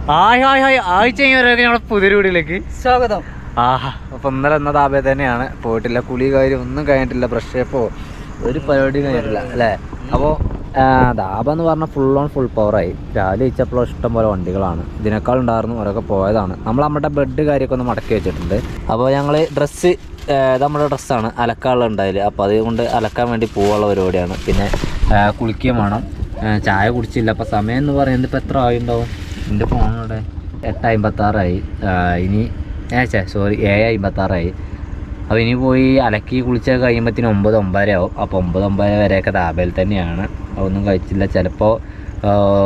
ഞങ്ങളുടെ പുതിയൊരു വീടിലേക്ക് സ്വാഗതം. അപ്പൊ ഇന്നലെ എന്ന താപേ തന്നെയാണ് പോയിട്ടില്ല. കുളി കാര്യം ഒന്നും കഴിഞ്ഞിട്ടില്ല. ബ്രഷ് ചെയ്യപ്പോ ഒരു പരിപാടിയും കഴിഞ്ഞിട്ടില്ല അല്ലേ. അപ്പോൾ ദാബ എന്ന് പറഞ്ഞാൽ ഫുൾ ഓൺ ഫുൾ പവറായി. രാവിലെ ഇച്ചപ്പോൾ ഇഷ്ടം പോലെ വണ്ടികളാണ്. ഇതിനേക്കാൾ ഉണ്ടായിരുന്നു, അവരൊക്കെ പോയതാണ്. നമ്മുടെ ബെഡ് കാര്യമൊക്കെ ഒന്ന് മടക്കി വെച്ചിട്ടുണ്ട്. അപ്പോൾ ഞങ്ങൾ ഡ്രസ്സ് നമ്മുടെ ഡ്രസ്സാണ് അലക്കാനുള്ള ഉണ്ടായില്ല. അപ്പോൾ അതുകൊണ്ട് അലക്കാൻ വേണ്ടി പോകാനുള്ള പരിപാടിയാണ്. പിന്നെ കുളിക്കുകയും വേണം. ചായ കുടിച്ചില്ല. അപ്പോൾ സമയം എന്ന് പറയുന്നത് ഇപ്പോൾ എത്ര ആയിട്ടുണ്ടാവും? എൻ്റെ ഫോണിലൂടെ 8:56 ഇനി 7:56. അപ്പോൾ ഇനി പോയി അലക്കി കുളിച്ചൊക്കെ കഴിയുമ്പോഴത്തേന് 9:09 ആവും. അപ്പോൾ 9:09 വരെയൊക്കെ ദാബയിൽ തന്നെയാണ്. ഒന്നും കഴിച്ചില്ല. ചിലപ്പോൾ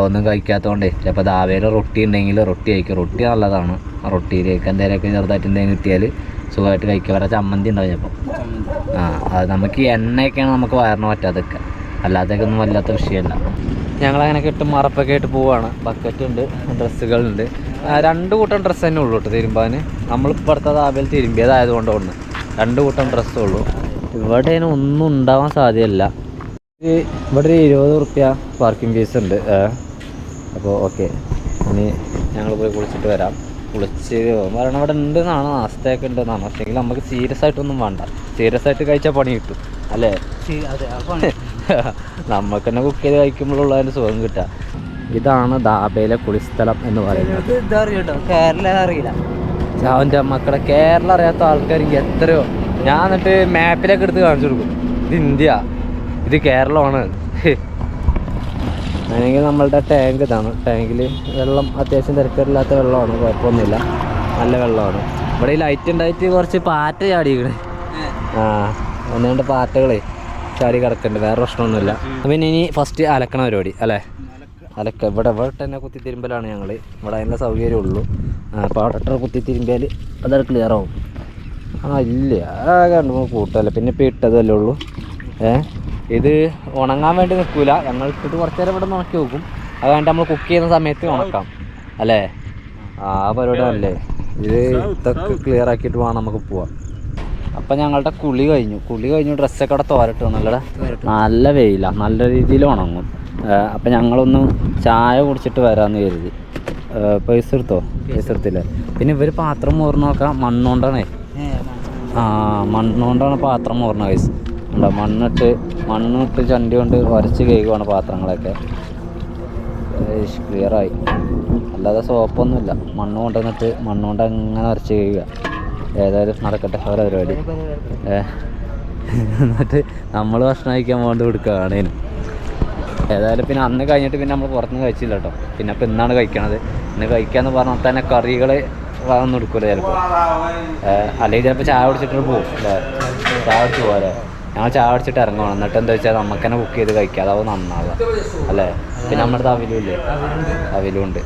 ഒന്നും കഴിക്കാത്തതുകൊണ്ടേ ചിലപ്പോൾ ദാബയിൽ റൊട്ടി ഉണ്ടെങ്കിൽ റൊട്ടി കഴിക്കും. റൊട്ടി നല്ലതാണ്. ആ റൊട്ടിയിലേക്ക് എന്തെങ്കിലുമൊക്കെ ചെറുതായിട്ട് എന്തെങ്കിലും കിട്ടിയാൽ സുഖമായിട്ട് കഴിക്കുക. വേറെ ചമ്മന്തി ഉണ്ടാവും ചിലപ്പോൾ. അത് നമുക്ക് എണ്ണയൊക്കെയാണ് നമുക്ക് വയറിന് പറ്റാതൊക്കെ. അല്ലാത്തേക്കൊന്നും വല്ലാത്ത വിഷയമല്ല. ഞങ്ങളങ്ങനെ കിട്ടും മറപ്പൊക്കെ ആയിട്ട് പോവുകയാണ്. ബക്കറ്റ് ഉണ്ട്, ഡ്രസ്സുകളുണ്ട്. 2 കൂട്ടം ഡ്രസ്സ് തന്നെ ഉള്ളൂ കേട്ടോ തിരുമ്പാൻ. നമ്മളിപ്പോൾ അടുത്ത ദാബയിൽ തിരുമ്പിയതായതുകൊണ്ട് ഒന്ന് 2 കൂട്ടം ഡ്രസ്സേ ഉള്ളൂ. ഇവിടെ ഒന്നും ഉണ്ടാവാൻ സാധ്യതയില്ല. ഇവിടെ ഒരു 20 റുപ്യ പാർക്കിംഗ് ഫീസ് ഉണ്ട്. അപ്പോൾ ഓക്കെ, ഇനി ഞങ്ങൾ പോയി കുളിച്ചിട്ട് വരാം. കുളിച്ച് വരണം. ഇവിടെ ഉണ്ടെന്നാണ്, നാസ്തയൊക്കെ ഉണ്ടെന്നാണ്. പക്ഷേങ്കിൽ നമുക്ക് സീരിയസ് ആയിട്ടൊന്നും വേണ്ട. സീരിയസ് ആയിട്ട് കഴിച്ചാൽ പണി കിട്ടും അല്ലേ. നമുക്ക് തന്നെ കുക്ക് ചെയ്ത് കഴിക്കുമ്പോഴുള്ള അതിൻ്റെ സുഖം കിട്ടുക. ഇതാണ് ദാബയിലെ കുളിസ്ഥലം എന്ന് പറയുന്നത്. കേരളം അറിയില്ല. അവൻ്റെ മക്കളെ കേരളം അറിയാത്ത ആൾക്കാർക്ക് എത്രയോ. ഞാൻ എന്നിട്ട് മാപ്പിലൊക്കെ എടുത്ത് കാണിച്ചു കൊടുക്കും. ഇത് ഇന്ത്യ, ഇത് കേരളമാണ്. അല്ലെങ്കിൽ നമ്മളുടെ ടാങ്ക് ഇതാണ്. ടാങ്കിൽ വെള്ളം അത്യാവശ്യം തിരക്കേടില്ലാത്ത വെള്ളമാണ്, കുഴപ്പമൊന്നുമില്ല, നല്ല വെള്ളമാണ്. ഇവിടെ ഈ ലൈറ്റ് ഉണ്ടായിട്ട് കുറച്ച് പാറ്റ ചാടിക്കണേ. ഒന്നുകൊണ്ട് പാറ്റകളെ ചാടി കിടക്കുന്നുണ്ട്. വേറെ പ്രശ്നമൊന്നുമില്ല. പിന്നെ ഇനി ഫസ്റ്റ് അലക്കണ പരിപാടി അല്ലേ. ഇവിടെ തന്നെ കുത്തി തിരുമ്പലാണ് ഞങ്ങൾ. ഇവിടെ അതിൻ്റെ സൗകര്യമുള്ളൂ. അപ്പോൾ അവിടെ കുത്തി തിരുമ്പിയാൽ അതവിടെ ക്ലിയർ ആവും. ഇല്ല കണ്ടു കൂട്ടല്ലേ. പിന്നെ ഇപ്പോൾ ഇട്ടതല്ലേ ഉള്ളൂ. ഇത് ഉണങ്ങാൻ വേണ്ടി നിൽക്കില്ല. ഞങ്ങൾ ഇട്ടിട്ട് കുറച്ച് നേരം ഇവിടെ ഉണക്കി വെക്കും. അത് വേണ്ടി നമ്മൾ കുക്ക് ചെയ്യുന്ന സമയത്ത് ഉണക്കാം അല്ലേ. ആ പരിപാടി അല്ലേ. ഇത് ഇതൊക്കെ ക്ലിയർ ആക്കിയിട്ട് വേണം നമുക്ക് പോവാം. അപ്പം ഞങ്ങളുടെ കുളി കഴിഞ്ഞു. ഡ്രസ്സൊക്കെ അവിടെ തോരട്ടു. നല്ല വെയിലാണ്, നല്ല രീതിയിൽ ഉണങ്ങും. അപ്പം ഞങ്ങളൊന്ന് ചായ കുടിച്ചിട്ട് വരാമെന്ന് കരുതി. പൈസ എടുത്തില്ല. പിന്നെ ഇവർ പാത്രം മോർന്ന് നോക്കാം. മണ്ണുകൊണ്ടാണേ. മണ്ണുകൊണ്ടാണ് പാത്രം മോർന്ന പൈസ ഉണ്ടോ. മണ്ണിട്ട് ചണ്ടി കൊണ്ട് ഉരച്ച് കേൾക്കുവാണ് പാത്രങ്ങളൊക്കെ. ക്ലിയറായി. അല്ലാതെ സോപ്പൊന്നുമില്ല. മണ്ണ് കൊണ്ടുവന്നിട്ട് മണ്ണുകൊണ്ട് അങ്ങനെ ഉരച്ച് കേൾക്കുക. ഏതായാലും നടക്കട്ടെ ഓരോ പരിപാടി. എന്നിട്ട് നമ്മൾ ഭക്ഷണം കഴിക്കാൻ വേണ്ടി കൊടുക്കുകയാണ്. ഏതായാലും പിന്നെ അന്ന് കഴിഞ്ഞിട്ട് പിന്നെ നമ്മൾ പുറത്തുനിന്ന് കഴിച്ചില്ല കേട്ടോ. പിന്നെ ഇപ്പം ഇന്നാണ് കഴിക്കണത്. ഇന്ന് കഴിക്കാമെന്ന് പറഞ്ഞാൽ തന്നെ കറികൾ ഒന്നും എടുക്കില്ല ചിലപ്പോൾ. അല്ലെങ്കിൽ ചിലപ്പോൾ ചായ കുടിച്ചിട്ട് പോകും അല്ലേ. ചായ കുടിച്ച് പോകാല്ലേ. ഞങ്ങൾ ചായ കുടിച്ചിട്ട് ഇറങ്ങുകയാണ്. എന്നിട്ട് എന്താ വെച്ചാൽ നമുക്ക് തന്നെ കുക്ക് ചെയ്ത് കഴിക്കാം. അതാവും നന്നാവുക അല്ലേ. പിന്നെ നമ്മുടെ അടുത്ത് അവിലും ഉണ്ട്.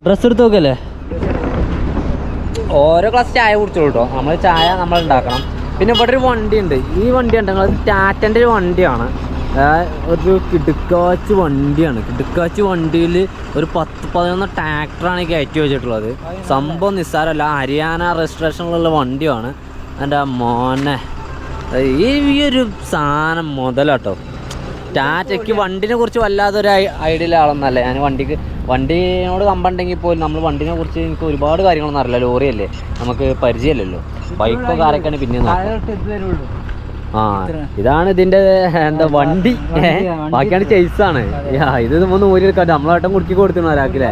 ഡ്രസ്സ് എടുത്ത് നോക്കല്ലേ. ഓരോ ഗ്ലാസ് ചായ കുടിച്ചോളൂ കേട്ടോ. ചായ നമ്മൾ ഉണ്ടാക്കണം. പിന്നെ ഇവിടെ ഒരു വണ്ടിയുണ്ട്. ഈ വണ്ടി ഉണ്ടെങ്കിൽ അത് ടാറ്റൻ്റെ ഒരു വണ്ടിയാണ്. ഒരു കിടുക്കാച്ച് വണ്ടിയാണ്. കിടുക്കാച്ച് വണ്ടിയിൽ ഒരു 10-11 ട്രാക്ടറാണ് കയറ്റി വെച്ചിട്ടുള്ളത്. സംഭവം നിസ്സാരമല്ല. ഹരിയാന രജിസ്ട്രേഷനിലുള്ള വണ്ടിയാണ്. എൻ്റെ മോനെ ഈ ഒരു സാധനം മുതലാട്ടോ. ടാറ്റയ്ക്ക് വണ്ടിനെ കുറിച്ച് വല്ലാതൊരു ഐഡിയ ആളൊന്നല്ല ഞാൻ. വണ്ടിനോട് കമ്പുണ്ടെങ്കിൽ പോലും നമ്മൾ വണ്ടിനെ കുറിച്ച് എനിക്ക് ഒരുപാട് കാര്യങ്ങളൊന്നും അറിയില്ല. ലോറിയല്ലേ, നമുക്ക് പരിചയമില്ലല്ലോ. ബൈക്കോ കാറൊക്കെയാണ് പിന്നെ ഇതാണ് ഇതിൻ്റെ എന്താ വണ്ടി. ബാക്കിയാണ് ചേസാണ്. ഇത് നമ്മൾ ഊരിയെടുക്കാണ്ട് നമ്മളാട്ടം കുടുക്കി കൊടുത്തിരുന്നു ഒരാൾക്കില്ലേ.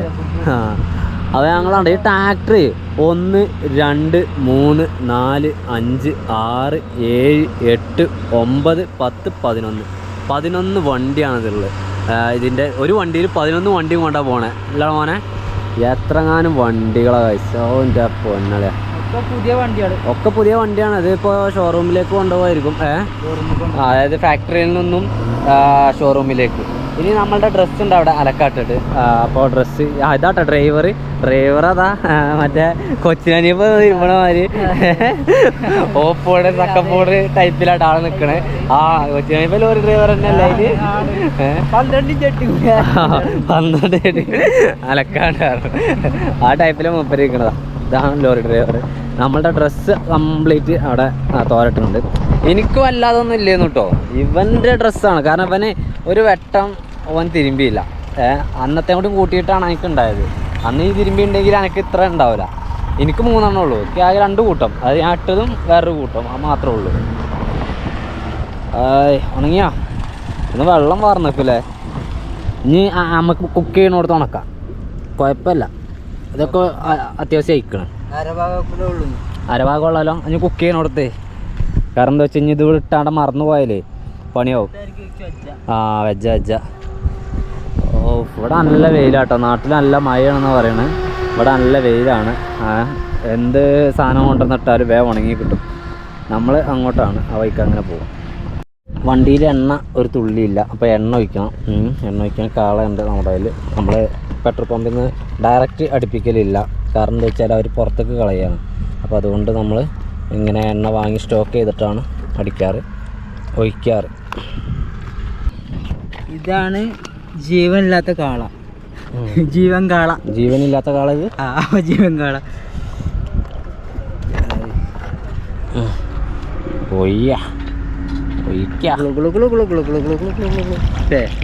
അത് ഞങ്ങളാണ് ഈ ട്രാക്ടർ 1 2 3 4 5 6 7 8 9 10 11 വണ്ടിയാണിതുള്ളത്. ഇതിൻ്റെ ഒരു വണ്ടിയിൽ 11 വണ്ടിയും കൊണ്ടാണ് പോണേ. അല്ല മോനെ, എത്രങ്ങാനും വണ്ടികളാണ് കഴിച്ചോ. എൻ്റെ പൊന്നല്ലേ, ഒക്കെ പുതിയ വണ്ടിയാണ്. ഇതിപ്പോൾ ഷോറൂമിലേക്ക് കൊണ്ടുപോകായിരിക്കും. അതായത് ഫാക്ടറിയിൽ നിന്നും ഷോറൂമിലേക്ക്. ഇനി നമ്മളുടെ ഡ്രസ്സ് ഉണ്ട് അവിടെ അലക്കാട്ടിട്ട്. അപ്പോൾ ഡ്രസ്സ് ഇതാട്ടോ ഡ്രൈവർ അതാ മറ്റേ കൊച്ചിനീപ്പ് ഇവിടെ മാതിരി ഓപ്പോട് സക്കപ്പോട് ടൈപ്പിലായിട്ട് ആൾ നിൽക്കണേ. കൊച്ചിനീപ്പ് ലോറി ഡ്രൈവർ തന്നെ അല്ലേ. ഇത് 12 അലക്കാണ്ടാണ് ആ ടൈപ്പിലാണ് മൂപ്പരിക്കണതാ. ഇതാണ് ലോറി ഡ്രൈവർ. നമ്മളുടെ ഡ്രസ്സ് കംപ്ലീറ്റ് അവിടെ തോരട്ടുണ്ട്. എനിക്ക് വല്ലാതൊന്നും ഇല്ലേന്നു കേട്ടോ. ഇവൻ്റെ ഡ്രസ്സാണ്. കാരണം ഇവന് ഒരു വെട്ടം അവൻ തിരുമ്പിയില്ല. അന്നത്തെ കൂടി കൂട്ടിയിട്ടാണ് എനിക്കുണ്ടായത്. അന്ന് ഈ തിരുമ്പി ഉണ്ടെങ്കിൽ എനിക്ക് ഇത്ര ഉണ്ടാവില്ല. എനിക്ക് 3 ഉള്ളൂ. എനിക്ക് ആകെ 2 കൂട്ടം. അത് ഞാൻ ഇട്ടതും വേറൊരു കൂട്ടം, അത് മാത്രമേ ഉള്ളൂ. ഉണങ്ങിയാ ഇന്ന് വെള്ളം വാർന്നേക്കില്ലേ. ഇനി നമുക്ക് കുക്ക് ചെയ്യണോടത്ത് ഉണക്കാം, കുഴപ്പമില്ല. ഇതൊക്കെ അത്യാവശ്യം അയക്കണം. അരഭാഗമുള്ളല്ലോ ഇനി കുക്ക് ചെയ്യണോടത്ത്. കാരണം എന്താ വെച്ച് കഴിഞ്ഞാൽ ഇത് ഇവിടെ ഇട്ടാണ്ട് മറന്നു പോയാലേ പണിയാവും. വെജ്ജ. ഇവിടെ നല്ല വെയിലാട്ടോ. നാട്ടിൽ നല്ല മഴയാണെന്ന് പറയണത്. ഇവിടെ നല്ല വെയിലാണ്. എന്ത് സാധനം കൊണ്ടുവന്നിട്ടാലും വേഗം ഉണങ്ങി കിട്ടും. നമ്മൾ അങ്ങോട്ടാണ് ആ വഴിക്ക് അങ്ങനെ പോകും. വണ്ടിയിൽ എണ്ണ ഒരു തുള്ളിയില്ല, അപ്പോൾ എണ്ണ ഒഴിക്കണം. എണ്ണ ഒഴിക്കാൻ കാളുണ്ട് നമ്മുടെ കയ്യിൽ. നമ്മൾ പെട്രോൾ പമ്പിൽ നിന്ന് ഡയറക്റ്റ് അടുപ്പിക്കലില്ല. കാരണം എന്താ വെച്ചാൽ അവർ പുറത്തേക്ക് കളയാണ്. അപ്പോൾ അതുകൊണ്ട് നമ്മൾ ഇങ്ങനെ എണ്ണ വാങ്ങി സ്റ്റോക്ക് ചെയ്തിട്ടാണ് ഒഴിക്കാറ്. ഇതാണ് ജീവനില്ലാത്ത കാള. ജീവനില്ലാത്ത കാള ഇത്. ജീവൻ കാള.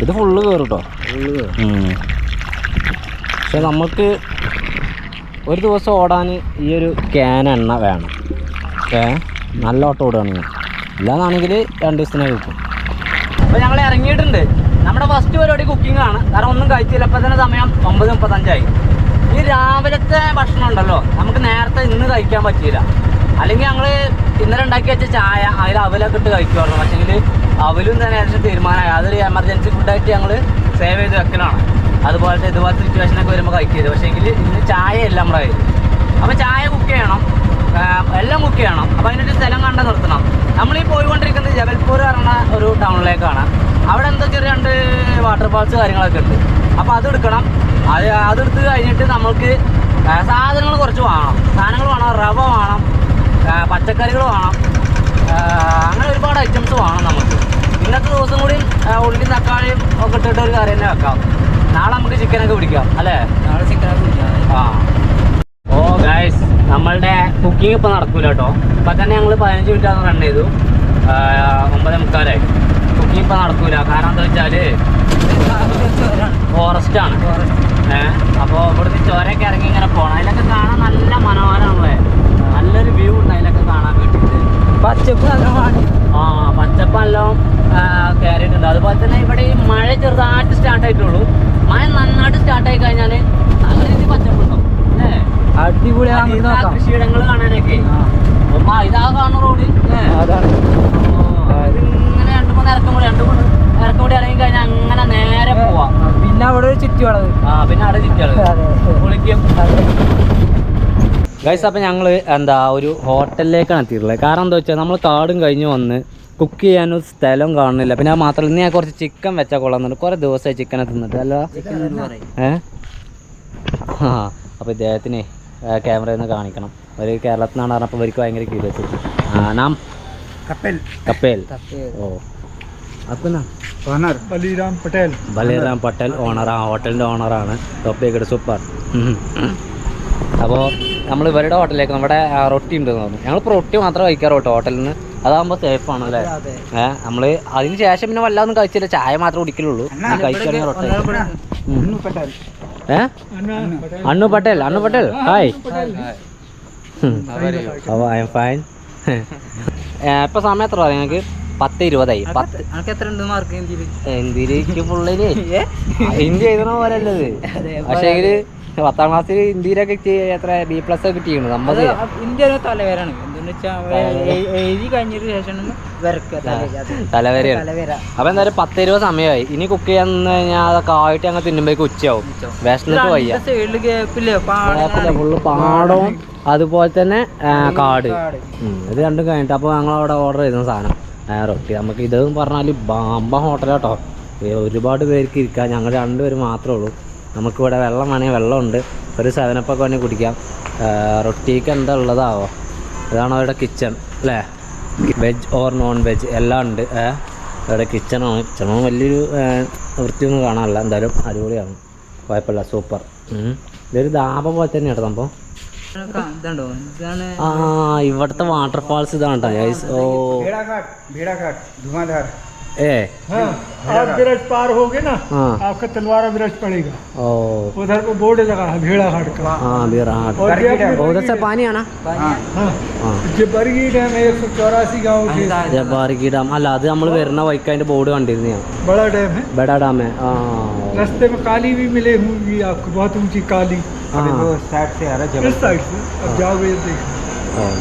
ഇത് ഫുള്ള് കയറും കേട്ടോ. പക്ഷെ നമുക്ക് ഒരു ദിവസം ഓടാൻ ഈ ഒരു ക്യാൻ എണ്ണ വേണം. നല്ല ഓട്ടം ഓടുകയാണെങ്കിൽ. ഇല്ലാന്നാണെങ്കിൽ 2 ദിവസത്തിനേ കിട്ടും. അപ്പോൾ ഞങ്ങൾ ഇറങ്ങിയിട്ടുണ്ട്. നമ്മുടെ ഫസ്റ്റ് പരിപാടി കുക്കിംഗ് ആണ്. കാരണം ഒന്നും കഴിച്ചില്ല. ഇപ്പം തന്നെ സമയം 9:35. ഈ രാവിലത്തെ ഭക്ഷണം ഉണ്ടല്ലോ, നമുക്ക് നേരത്തെ ഇന്ന് കഴിക്കാൻ പറ്റിയില്ല. അല്ലെങ്കിൽ ഞങ്ങൾ ഇന്നലെ ഉണ്ടാക്കി വെച്ച ചായ അതിൽ അവലൊക്കെ ഇട്ട് കഴിക്കുമായിരുന്നു. പക്ഷേങ്കിൽ അവലും തന്നെ ഏകദേശം തീരുമാനമായി. അതൊരു എമർജൻസി ഫുഡായിട്ട് ഞങ്ങൾ സേവ് ചെയ്ത് വെക്കലാണ്. അതുപോലത്തെ ഇതുപോലത്തെ സിറ്റുവേഷനൊക്കെ വരുമ്പോൾ കഴിക്കരുത്. പക്ഷേങ്കിൽ ഇന്ന് ചായ ഇല്ല നമ്മുടെ കയ്യിൽ. അപ്പോൾ ചായ കുക്ക് ചെയ്യണം, എല്ലാം കുക്ക് ചെയ്യണം. അപ്പോൾ അതിനൊരു സ്ഥലം കണ്ട് നിർത്തണം. നമ്മളീ പോയിക്കൊണ്ടിരിക്കുന്നത് ജബൽപൂർ പറഞ്ഞ ഒരു ടൗണിലേക്കാണ്. അവിടെ എന്തോ ചെറിയ 2 വാട്ടർഫാൾസ് കാര്യങ്ങളൊക്കെ ഉണ്ട്. അപ്പോൾ അതെടുക്കണം. അതെടുത്ത് കഴിഞ്ഞിട്ട് നമുക്ക് സാധനങ്ങൾ കുറച്ച് വാങ്ങണം. സാധനങ്ങൾ വേണം, റവ വേണം, പച്ചക്കറികൾ വേണം, അങ്ങനെ ഒരുപാട് ഐറ്റംസ് വേണം നമുക്ക്. ഇന്നത്തെ ദിവസം കൂടി ഉള്ളിയും തക്കാളിയും ഒക്കെ ഇട്ടിട്ട് ഒരു കറി തന്നെ വെക്കാം. നാളെ നമുക്ക് ചിക്കനൊക്കെ പിടിക്കാം അല്ലേ? നാളെ ചിക്കനൊക്കെ പിടിക്കാം. ഓ ഗൈസ്, നമ്മളുടെ കുക്കിംഗ് ഇപ്പോൾ നടക്കൂല കേട്ടോ. ഇപ്പം തന്നെ ഞങ്ങൾ 15 മിനിറ്റാണ് റൺ ചെയ്തു. 9:45. കുക്കിംഗ് ഇപ്പോൾ നടക്കൂല. കാരണം എന്താ വെച്ചാൽ ഫോറസ്റ്റാണ്. അപ്പോൾ ഇവിടുത്തെ ചോരയൊക്കെ ഇറങ്ങി ഇങ്ങനെ പോകണം. അതിലൊക്കെ കാണാൻ നല്ല മനോഹരമാണല്ലേ. നല്ലൊരു വ്യൂ ഉണ്ട് അതിലൊക്കെ കാണാൻ വേണ്ടിയിട്ട്. പച്ചപ്പ് പച്ചപ്പെല്ലാം കയറിയിട്ടുണ്ട്. അതുപോലെ തന്നെ ഇവിടെ ഈ മഴ ചെറുതായിട്ട് സ്റ്റാർട്ടായിട്ടുള്ളൂ. മഴ നന്നായിട്ട് സ്റ്റാർട്ടായി കഴിഞ്ഞാൽ നല്ല രീതിയിൽ പച്ചപ്പുണ്ടാവും അല്ലേ? അടിപൊളിയാണ് കൃഷിയിടങ്ങൾ കാണാനൊക്കെ. ഇതാ കാണുന്ന റോഡ് അതാണ്. ഇങ്ങനെ 2-3 ഇറക്കം കൂടി ഇറങ്ങി കഴിഞ്ഞാൽ അങ്ങനെ നേരെ പോവാം. പിന്നെ അവിടെ ഒരു ചുറ്റുവളവ്. പിന്നെ അവിടെ ചുറ്റുവളവ് കുളിക്കും. ഗൈസ്, അപ്പം ഞങ്ങൾ ഒരു ഹോട്ടലിലേക്കാണ് എത്തിയിട്ടുള്ളത്. കാരണം എന്താ വെച്ചാൽ നമ്മൾ കാടും കഴിഞ്ഞ് വന്ന് കുക്ക് ചെയ്യാനൊരു സ്ഥലം കാണുന്നില്ല. പിന്നെ അത് മാത്രമല്ല, ഇന്ന് ഞാൻ കുറച്ച് ചിക്കൻ വെച്ചാൽ കൊള്ളാമെന്നുണ്ട്. കുറേ ദിവസമായി ചിക്കനെ തിന്നിട്ട് അല്ല. അപ്പോൾ ഇദ്ദേഹത്തിന് ക്യാമറയിൽ നിന്ന് കാണിക്കണം. ഒരു കേരളത്തിൽ നിന്നാണ് പറഞ്ഞപ്പോൾ ഇവർക്ക് ഭയങ്കര ക്യൂരിയോസിറ്റി. നാം കപ്പേൽ. ഓ അപ്പം ബലിറാം പട്ടേൽ ഓണറാണ്, ഹോട്ടലിൻ്റെ ഓണറാണ്. ടോപ്പിക്കട് സൂപ്പർ. അപ്പോൾ നമ്മൾ ഇവരുടെ ഹോട്ടലിലേക്ക് നമ്മുടെ റൊട്ടി ഉണ്ടെന്ന് പറഞ്ഞു. ഞങ്ങളിപ്പോൾ റൊട്ടി മാത്രമേ കഴിക്കാറ് കേട്ടോ ഹോട്ടലിൽ നിന്ന്. അതാകുമ്പോൾ സേഫാണ് അല്ലേ? നമ്മൾ അതിന് ശേഷം പിന്നെ വല്ലാതൊന്നും കഴിച്ചില്ല, ചായ മാത്രമേ കുടിക്കലുള്ളൂ. കഴിക്കുകയാണെങ്കിൽ റൊട്ടി. അണ്ണു പട്ടേൽ ഹായ്. അപ്പോൾ ഐ എം ഫൈൻ. ഇപ്പം സമയം എത്ര പറയാം ഞങ്ങൾക്ക്? 10:20. ഹിന്ദിയിലേക്ക് ഫുള്ളില് ഹിന്ദി എഴുതണ പോലെ അല്ലത്. പക്ഷേ 10ാം ക്ലാസ്സിൽ ഹിന്ദിയിലൊക്കെ എത്ര B+ കിട്ടിയാണ് നമ്മൾ. തലവേരാണ്. എഴുതി കഴിഞ്ഞതിന് ശേഷം തലവേരയാണ്. അപ്പൊ എന്തായാലും 10:20 സമയമായി. ഇനി കുക്ക് ചെയ്യാൻ നിന്ന് കഴിഞ്ഞാൽ അതൊക്കെ ആയിട്ട് ഞങ്ങൾ തിന്നുമ്പോഴേക്ക് ഉച്ചയാവും. വിശന്നിട്ട് വയ്യ. ഫുള്ള് പാടവും അതുപോലെ തന്നെ കാട്. ഇത് രണ്ടും കഴിഞ്ഞിട്ട് അപ്പോൾ ഞങ്ങളവിടെ ഓർഡർ ചെയ്യുന്ന സാധനം റൊട്ടി. നമുക്ക് ഇതെന്ന് പറഞ്ഞാൽ ബാമ്പ ഹോട്ടലാട്ടോ. ഒരുപാട് പേർക്ക് ഇരിക്കാം. ഞങ്ങൾ 2 പേര് മാത്രമേ ഉള്ളൂ. നമുക്കിവിടെ വെള്ളം വേണമെങ്കിൽ വെള്ളമുണ്ട്. ഒരു 7up ഒക്കെ വേണമെങ്കിൽ കുടിക്കാം. റൊട്ടിക്ക് എന്താ ഉള്ളതാവോ? ഇതാണ് അവരുടെ കിച്ചൺ അല്ലേ? വെജ് ഓർ നോൺ വെജ് എല്ലാം ഉണ്ട്. അവരുടെ കിച്ചണാണ്. കിച്ചണും വലിയൊരു വൃത്തിയൊന്നും കാണാനില്ല. എന്തായാലും അടിപൊളിയാണ്, കുഴപ്പമില്ല, സൂപ്പർ. ഇതൊരു ധാബ പോലെ തന്നെയാണ് സംഭവം. ഇവിടുത്തെ വാട്ടർഫാൾസ് ഇതാണ് കേട്ടോ. ഓ हाँ, आप ब्रज पार होगे ना, हाँ। आपका तलवारा ब्रज पड़ेगा, ओ उधर को बोर्ड लगा है भेड़ाघाट का। हाँ बिहार और जब उधर से पानी आना हाँ, हाँ जो बरगी डैम है 184 गाँव के ജബാർഗി ഡാം അല്ല അത് നമ്മൾ വരുന്ന വഴിക്ക് അതിന്റെ ബോർഡ് കണ്ടിരുന്നു ഞാൻ बड़ा डैम है। ബഡാ ഡാം ആ रास्ते में काली भी मिले होंगी आपको, बहुत ऊंची काली साइड से आ रहा इस साइड से। अब जाओगे देखो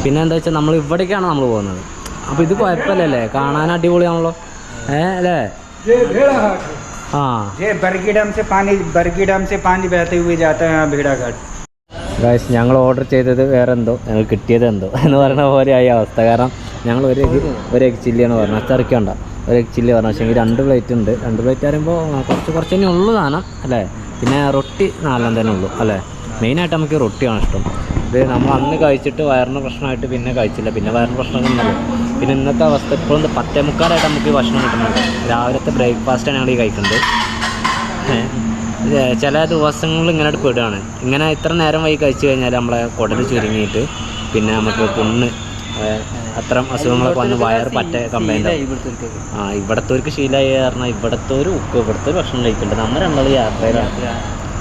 പിന്നെ എന്താ വെച്ചാൽ നമ്മൾ ഇവിടേക്കാണ് നമ്മൾ പോകുന്നത് അപ്പോൾ ഇത് കുഴപ്പമില്ലല്ലേ കാണാൻ അടിപൊളിയാണല്ലോ അല്ലേ ये भेड़ाघाट है। ആ ये बरगी डैम से पानी बहते हुए जाता है यहाँ भेड़ाघाट। ഗൈസ് ഞങ്ങൾ ഓർഡർ ചെയ്തത് വേറെ എന്തോ ഞങ്ങൾ കിട്ടിയത് എന്തോ എന്ന് പറയുന്ന പോലെയായി അവസ്ഥ. കാരണം ഞങ്ങൾ ഒരു എഗ് ചില്ലിയാണ് പറഞ്ഞത്, അച്ചറിക്കണ്ട ഒരു എഗ് ചില്ലി പറഞ്ഞു. പക്ഷേ 2 പ്ലേറ്റ് ഉണ്ട്. 2 പ്ലേറ്റ് പറയുമ്പോൾ കുറച്ച് തന്നെ ഉള്ളൂ സാധനം അല്ലേ. പിന്നെ റൊട്ടി 4 തന്നെ ഉള്ളൂ അല്ലേ. മെയിനായിട്ട് നമുക്ക് റൊട്ടിയാണ് ഇഷ്ടം. ഇത് നമ്മൾ അന്ന് കഴിച്ചിട്ട് വയറിന് പ്രശ്നമായിട്ട് പിന്നെ കഴിച്ചില്ല, പിന്നെ വയറിന് പ്രശ്നമൊക്കെ ഉണ്ടല്ലോ. പിന്നെ ഇന്നത്തെ അവസ്ഥ ഇപ്പോഴും 10:45 നമുക്ക് ഭക്ഷണം കിട്ടുന്നുണ്ട്. രാവിലത്തെ ബ്രേക്ക്ഫാസ്റ്റാണ് ഞങ്ങൾ ഈ കഴിക്കുന്നത്. ചില ദിവസങ്ങളിൽ ഇങ്ങനെ പെടുകയാണ്. ഇങ്ങനെ ഇത്ര നേരം വൈകി കഴിച്ചു കഴിഞ്ഞാൽ നമ്മളെ കുടൽ ചുരുങ്ങിയിട്ട് പിന്നെ നമുക്ക് പുണ്ണ് അത്തരം അസുഖങ്ങളൊക്കെ വന്ന് വയറ് പറ്റ കംപ്ലൈൻ്റ് ആവും. ഇവിടത്തോർക്ക് ശീലമായി കാരണം ഇവിടുത്തെ ഒരു ഭക്ഷണം കഴിക്കുന്നുണ്ട്. നമ്മൾ രണ്ടാൾ യാത്രയിലാണ്,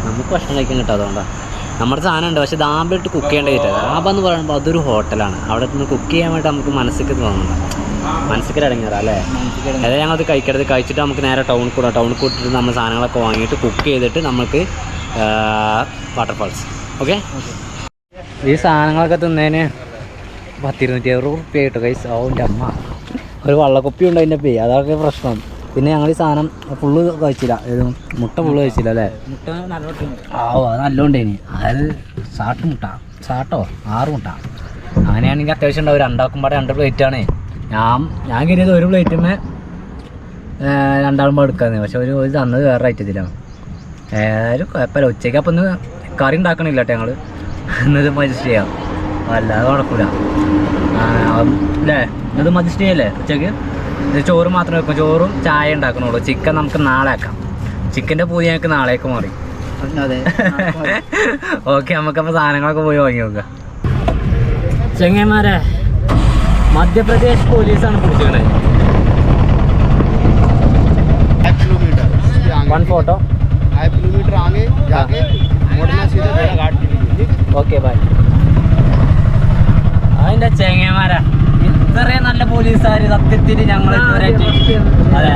നമുക്ക് ഭക്ഷണം കഴിക്കാൻ കിട്ടും. അതുകൊണ്ടാണ് നമ്മുടെ സാധനം ഉണ്ട്. പക്ഷേ ദാബിലിട്ട് കുക്ക് ചെയ്യേണ്ട കിട്ടുക. ദാബ എന്ന് പറയുമ്പോൾ അതൊരു ഹോട്ടലാണ്. അവിടെ നിന്ന് കുക്ക് ചെയ്യാൻ വേണ്ടി നമുക്ക് മനസ്സിലേക്ക് തോന്നുന്നുണ്ട്, മനസ്സിലേക്ക് ഇറങ്ങിയറ അല്ലേ. അതായത് ഞങ്ങളത് കഴിച്ചിട്ട് നമുക്ക് നേരെ ടൗണിൽ കൂട്ടിട്ട് നമ്മൾ സാധനങ്ങളൊക്കെ വാങ്ങിയിട്ട് കുക്ക് ചെയ്തിട്ട് നമുക്ക് വാട്ടർഫാൾസ്. ഓക്കെ, ഈ സാധനങ്ങളൊക്കെ തിന്നതിന് 260 റുപ്യ കിട്ടും കൈസ്. ഓൻ്റെ അമ്മ ഒരു വള്ളക്കുപ്പി ഉണ്ട് അതിൻ്റെ പേ, അതൊക്കെ പ്രശ്നം. പിന്നെ ഞങ്ങൾ ഈ സാധനം ഫുള്ള് കഴിച്ചില്ല, മുട്ട ഫുള്ള് കഴിച്ചില്ല അല്ലേ. മുട്ട നല്ല അത് നല്ലോണ്ടേനി. അതായത് മുട്ട 6 മുട്ട അങ്ങനെയാണെങ്കിൽ അത്യാവശ്യം ഉണ്ടാവും. രണ്ടാക്കുമ്പോൾ 2 പ്ലേറ്റാണ്. ഞാൻ കരുതിയത് ഒരു പ്ലേറ്റുമേ 2 ആളുമ്പോൾ എടുക്കാന്ന്. പക്ഷെ ഒരു തന്നത് വേറെ ഐറ്റത്തിലാണ്. ഏതായാലും കുഴപ്പമില്ല. ഉച്ചയ്ക്ക് അപ്പം ഒന്ന് കറി ഉണ്ടാക്കണില്ല കേട്ടോ ഞങ്ങൾ. ഇന്നത് അഡ്ജസ്റ്റ് ചെയ്യാം, അല്ലാതെ നടക്കൂല അല്ലേ. ഇത് അഡ്ജസ്റ്റ് ചെയ്യല്ലേ ഉച്ചയ്ക്ക്. ഇത് ചോറ് മാത്രം വെക്കും, ചോറും ചായ ഉണ്ടാക്കണുള്ളൂ. ചിക്കൻ നമുക്ക് നാളെ ആക്കാം. ചിക്കൻ്റെ പൂതി ഞങ്ങൾക്ക് നാളേക്ക് മാറി. ഓക്കെ, നമുക്കപ്പോൾ സാധനങ്ങളൊക്കെ പോയി വാങ്ങി നോക്കാം. ചെങ്ങന്മാരെ, മധ്യപ്രദേശ് പോലീസാണ് പിടിച്ചിരിക്കുന്നത്. 5 किलोमीटर 1 फोटो 5 किलोमीटर आगे जाके मोड़ना सीधा भेड़ाघाट के लिए। Okay bye. അതിൻ്റെ ചെങ്ങന്മാരാ, ഇത്രയും നല്ല പോലീസുകാർ സത്യത്തിൽ ഞങ്ങൾ ഇതുവരെയായിട്ട് അതെ